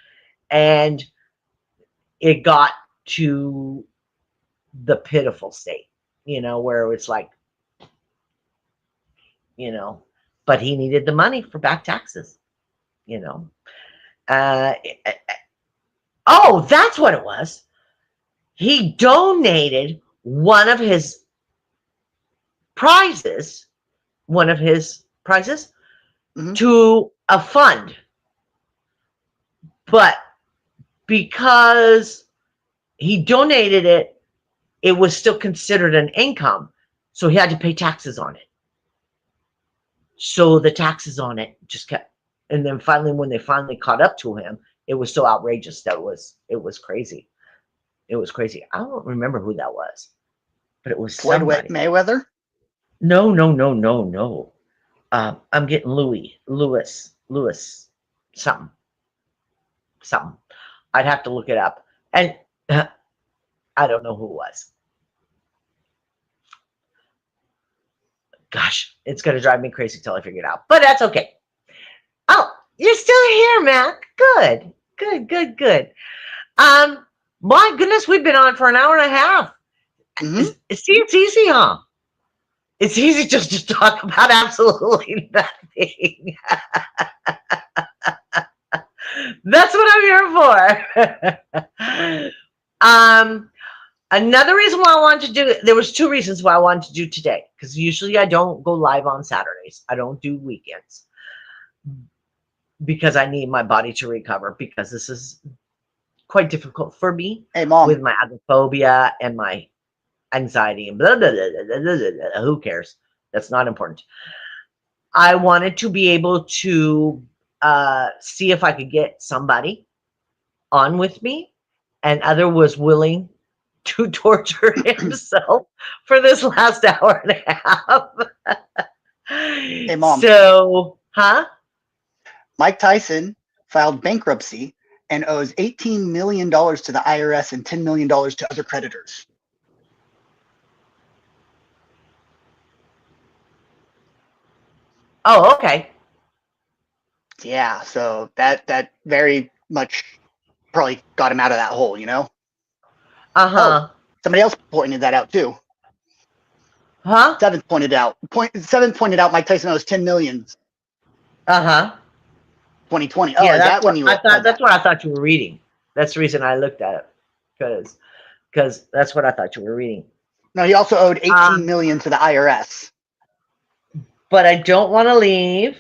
And it got to the pitiful state, where it's like, you know, but he needed the money for back taxes, you know. Uh, oh, that's what it was. He donated prizes, one of his prizes Mm-hmm. to a fund. But because he donated it, it was still considered an income. So he had to pay taxes on it. So the taxes on it just kept, and then finally, when they finally caught up to him, it was so outrageous that it was crazy. It was crazy. I don't remember who that was, but it was Floyd somebody. Mayweather. No, no, no, no, no. I'm getting Lewis, something, something. I'd have to look it up, and I don't know who it was. Gosh, it's gonna drive me crazy till I figure it out, but that's okay. Oh, you're still here, Mac. Good, good, good, good. My goodness, we've been on for an hour and a half. Mm-hmm. See, it's easy, huh? It's easy just to talk about absolutely nothing. That's what I'm here for. Another reason why I wanted to do it, there was two reasons why I wanted to do today, because usually I don't go live on Saturdays. I don't do weekends because I need my body to recover, because this is quite difficult for me Hey, Mom. with my agoraphobia and my anxiety and blah, blah, blah, blah, blah, blah, blah. Who cares? That's not important. I wanted to be able to see if I could get somebody on with me, and other was willing to torture himself for this last hour and a half. Hey, Mom. So, huh? Mike Tyson filed bankruptcy and owes $18 million to the IRS and $10 million to other creditors. Oh, okay. Yeah, so that very much probably got him out of that hole, you know? Uh-huh. Oh, somebody else pointed that out too. Huh? Seventh pointed out Mike Tyson owes 10 million Uh-huh. 2020. Yeah, Oh, is that when you read that's that? what I thought you were reading. That's the reason I looked at it. Because that's what I thought you were reading. No, he also owed 18 million to the IRS. But I don't want to leave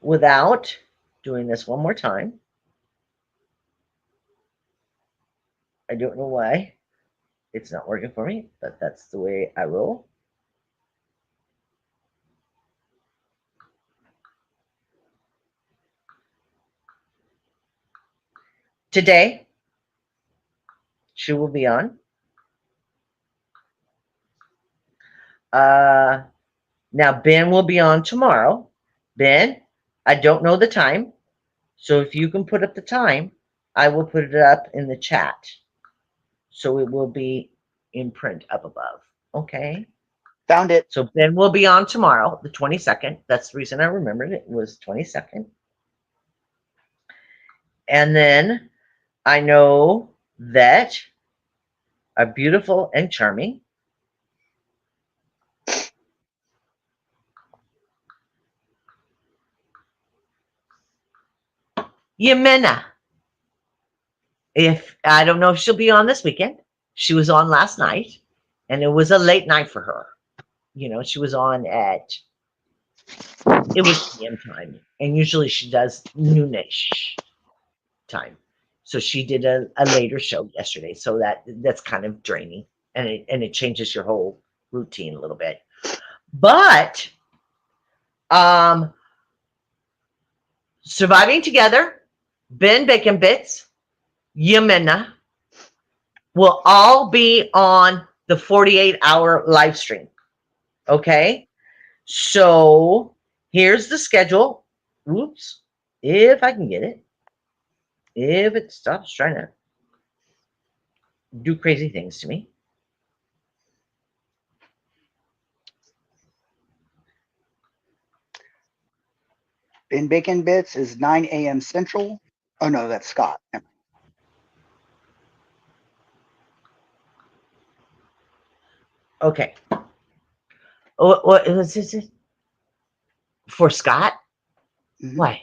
without doing this one more time. I don't know why it's not working for me, but that's the way I roll. today. She will be on. Now Ben will be on tomorrow. Ben, I don't know the time. So if you can put up the time, I will put it up in the chat. So it will be in print up above. Okay. Found it. So Ben will be on tomorrow, the 22nd. That's the reason I remembered it was 22nd. And then I know that are beautiful and charming. Yemena. If I don't know if she'll be on this weekend. She was on last night, and it was a late night for her. You know, she was on at it was PM time, and usually she does noonish time. So she did a later show yesterday, so that's kind of draining, and it changes your whole routine a little bit. But Surviving Together, Ben Bacon Bits, Yemena will all be on the 48-hour live stream. Okay? So here's the schedule. Oops. If I can get it. If it stops trying to do crazy things to me. Ben Bacon Bits is 9 a.m. Central. Oh, no, that's Scott. Okay. What is this? For Scott? Mm-hmm. Why?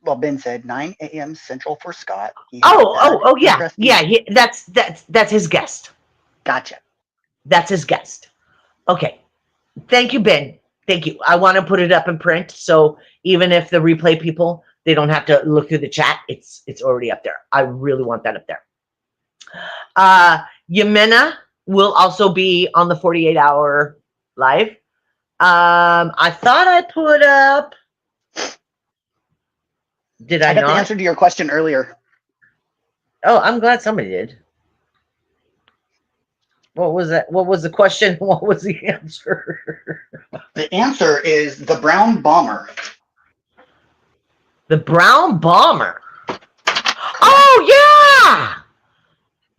Well, Ben said 9 a.m. Central for Scott. Oh, yeah. Yeah, that's his guest. Gotcha. That's his guest. Okay. Thank you, Ben. Thank you. I want to put it up in print, so even if the replay people, they don't have to look through the chat. It's already up there. I really want that up there. Yemena will also be on the 48-hour live. I thought I put up. Did I got not? the answer to your question earlier. Oh, I'm glad somebody did. What was that? What was the question? What was the answer? The answer is the Brown Bomber. The Brown Bomber. Oh, yeah!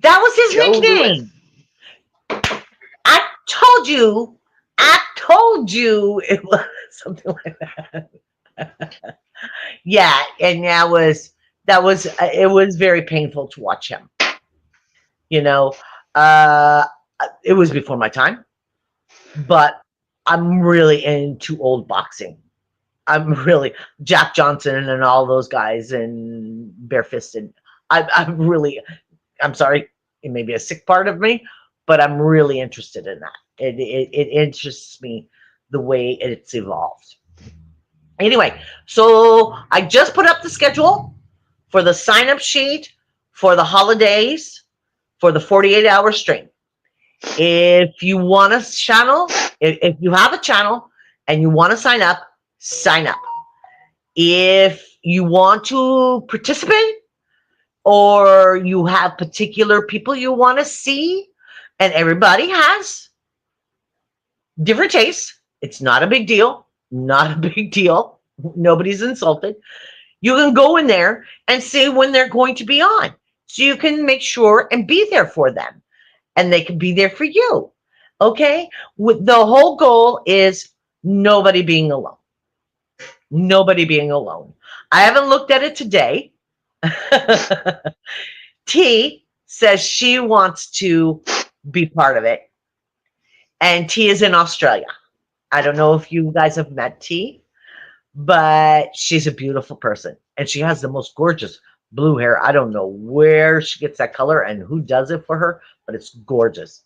That was his Joe nickname. Lewis. I told you it was something like that. Yeah, and it was very painful to watch him. You know, it was before my time, but I'm really into old boxing. I'm really Jack Johnson and all those guys and Barefisted. I'm sorry, it may be a sick part of me, but I'm really interested in that. It interests me the way it's evolved. Anyway, so I just put up the schedule for the sign-up sheet for the holidays for the 48-hour stream. If you want a channel, if you have a channel and you want to sign up, sign up. If you want to participate or you have particular people you want to see, and everybody has different tastes, it's not a big deal. Not a big deal. Nobody's insulted. You can go in there and see when they're going to be on. So you can make sure and be there for them. And they can be there for you. Okay? The whole goal is nobody being alone. Nobody being alone. I haven't looked at it today. T says she wants to be part of it. And T is in Australia. I don't know if you guys have met T, but she's a beautiful person. And she has the most gorgeous blue hair. I don't know where she gets that color and who does it for her, but it's gorgeous.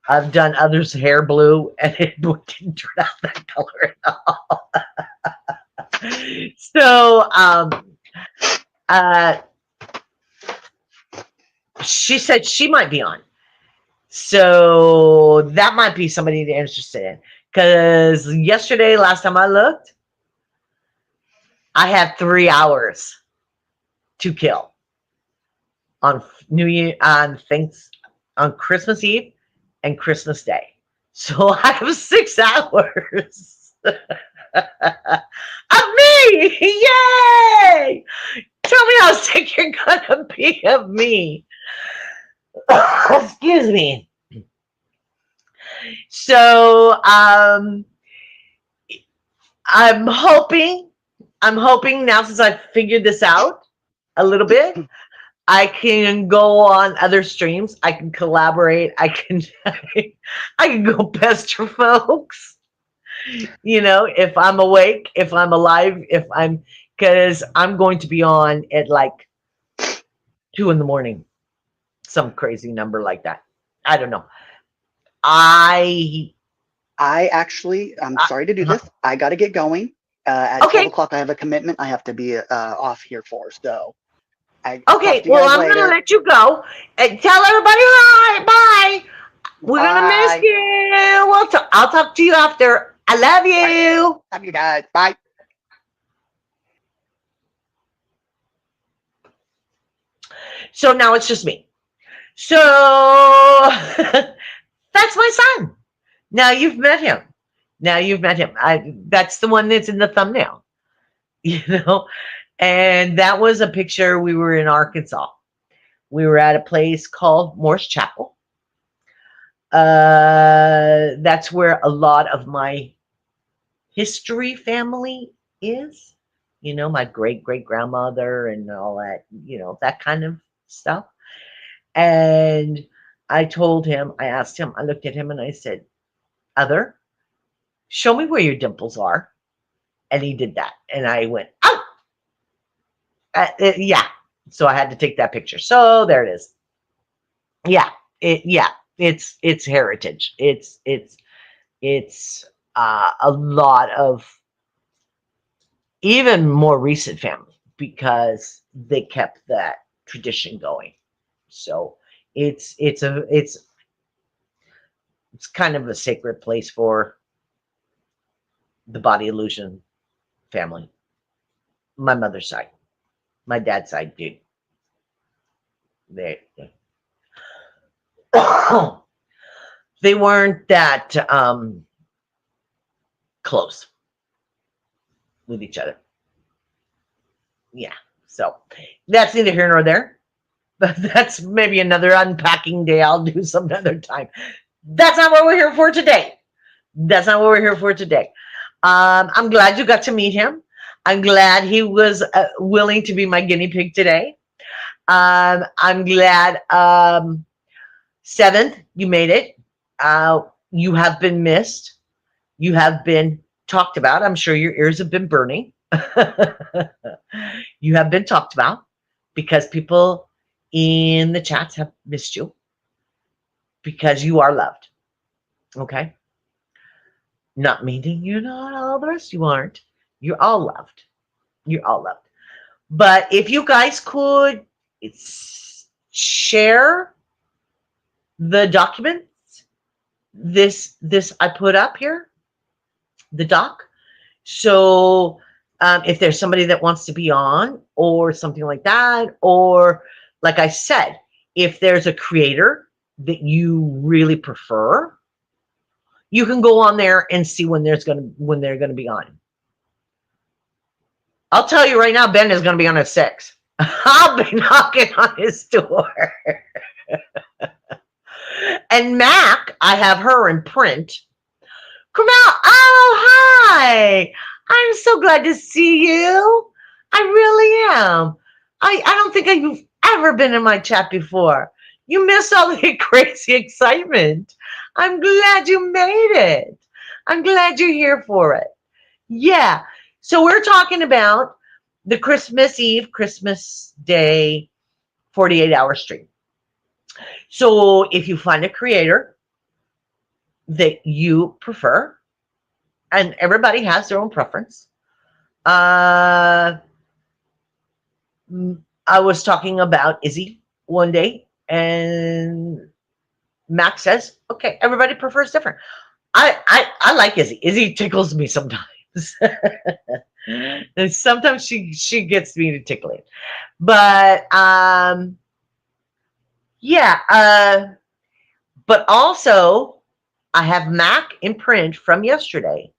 I've done others' hair blue, and it didn't turn out that color at all. So, she said she might be on. So that might be somebody they're interested in. Because yesterday, last time I looked, I had 3 hours to kill. on New Year, on Christmas Eve and Christmas Day. So I have 6 hours of me. Yay! Tell me how sick you're gonna be of me. Excuse me. So I'm hoping now, since I've figured this out a little bit, I can go on other streams. I can collaborate. I can I can go pester folks. If I'm awake, if I'm alive, if I'm because I'm going to be on at like 2 in the morning, some crazy number like that. I don't know. I I'm sorry to do this. I got to get going. At 12 okay. o'clock, I have a commitment I have to be off here for. So I Okay, talk to you well, guys I'm gonna later. let you go and tell everybody hi. Bye. We're gonna miss Bye. you. I'll talk to you after. I love All right. you. Love you guys. Bye. So now it's just me. So that's my son. Now you've met him. Now you've met him. That's the one that's in the thumbnail. You know, and that was a picture. We were in Arkansas. We were at a place called Morse Chapel. That's where a lot of my history family is. My great great grandmother and all that. That kind of stuff. And I told him, I asked him, I looked at him and I said, "Other, show me where your dimples are." And he did that. And I went, "Oh, yeah." So I had to take that picture. So there it is. Yeah, it's heritage. It's a lot of even more recent family because they kept that tradition going. So it's kind of a sacred place for the body illusion family. My mother's side, my dad's side, dude. They they weren't that close with each other. Yeah. So that's neither here nor there. But that's maybe another unpacking day. I'll do some other time. That's not what we're here for today. That's not what we're here for today. I'm glad you got to meet him. I'm glad he was willing to be my guinea pig today. I'm glad 7th, you made it. You have been missed. You have been talked about. I'm sure your ears have been burning. You have been talked about because people in the chats have missed you because you are loved. Okay? Not meaning you're not all the rest, you aren't. You're all loved. You're all loved. But if you guys could share the documents, this I put up here, the doc. So if there's somebody that wants to be on or something like that, or like I said, if there's a creator that you really prefer, you can go on there and see when they're going to be on. I'll tell you right now, Ben is going to be on at 6. I'll be knocking on his door. And Mac, I have her in print. Come out. Oh, hi. I'm so glad to see you. I really am. I don't think you've ever been in my chat before. You missed all the crazy excitement. I'm glad you made it. I'm glad you're here for it. Yeah. So we're talking about the Christmas Eve, Christmas Day, 48-hour stream. So if you find a creator that you prefer, and everybody has their own preference. I was talking about Izzy one day, and Max says, "Okay, everybody prefers different." I like Izzy. Izzy tickles me sometimes. And sometimes she gets me to tickle it. But Yeah, but also I have Mac in print from yesterday.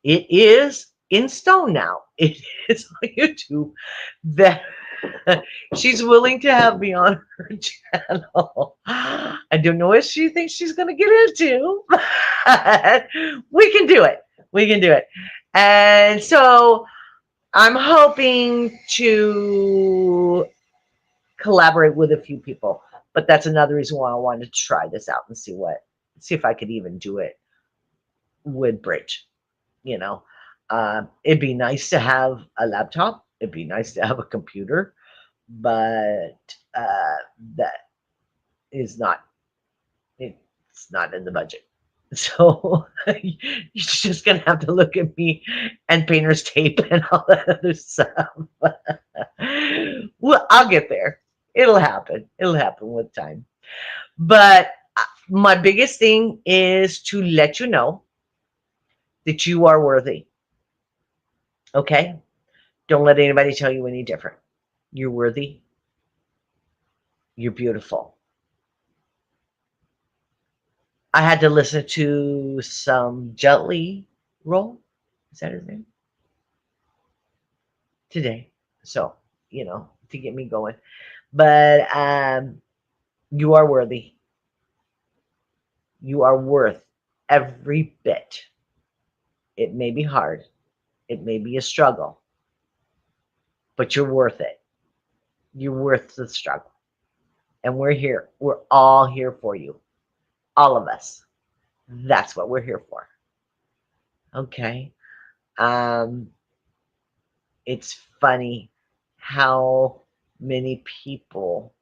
It is in stone now. It is on YouTube that she's willing to have me on her channel. I don't know what she thinks she's going to get into, but we can do it. We can do it. And so I'm hoping to collaborate with a few people, but that's another reason why I wanted to try this out and see if I could even do it with Bridge. You know, it'd be nice to have a laptop. It'd be nice to have a computer, but that is not. It's not in the budget. So you're just gonna have to look at me and painter's tape and all that other stuff. Well, I'll get there. It'll happen. It'll happen with time. But my biggest thing is to let you know that you are worthy. Okay? Don't let anybody tell you any different. You're worthy. You're beautiful. I had to listen to some Jet Li roll. Is that his name? Today. So, to get me going. But you are worthy. You are worth every bit. It may be hard. It may be a struggle, but you're worth it. You're worth the struggle. And we're here. We're all here for you. All of us. That's what we're here for. Okay. Um, it's funny how many people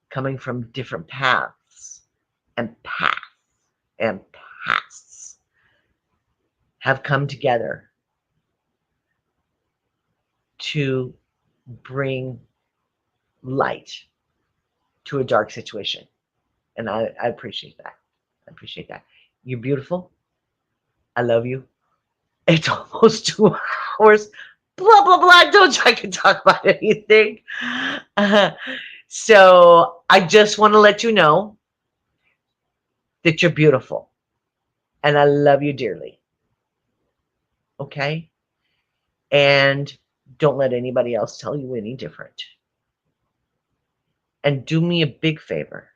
coming from different paths and pasts have come together to bring light to a dark situation. And I appreciate that. I appreciate that. You're beautiful. I love you. It's almost 2 hours. Blah, blah, blah. I told you I can talk about anything. So I just want to let you know that you're beautiful. And I love you dearly. Okay? And don't let anybody else tell you any different. And do me a big favor.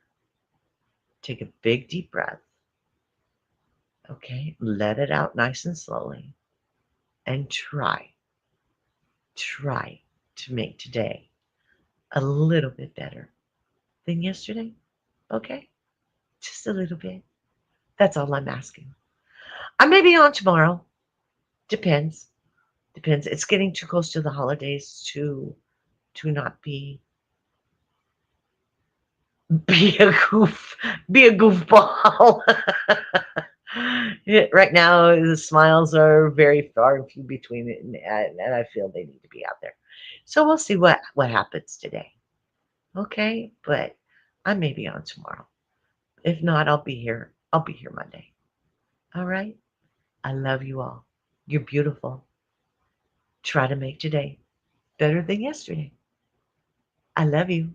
Take a big deep breath. Okay? Let it out nice and slowly. And try to make today a little bit better than yesterday. Okay? Just a little bit. That's all I'm asking. I may be on tomorrow. Depends. Depends. It's getting too close to the holidays to not be a goofball. Right now, the smiles are very far and few between it, and I feel they need to be out there. So we'll see what happens today. Okay, but I may be on tomorrow. If not, I'll be here. I'll be here Monday. All right. I love you all. You're beautiful. Try to make today better than yesterday. I love you.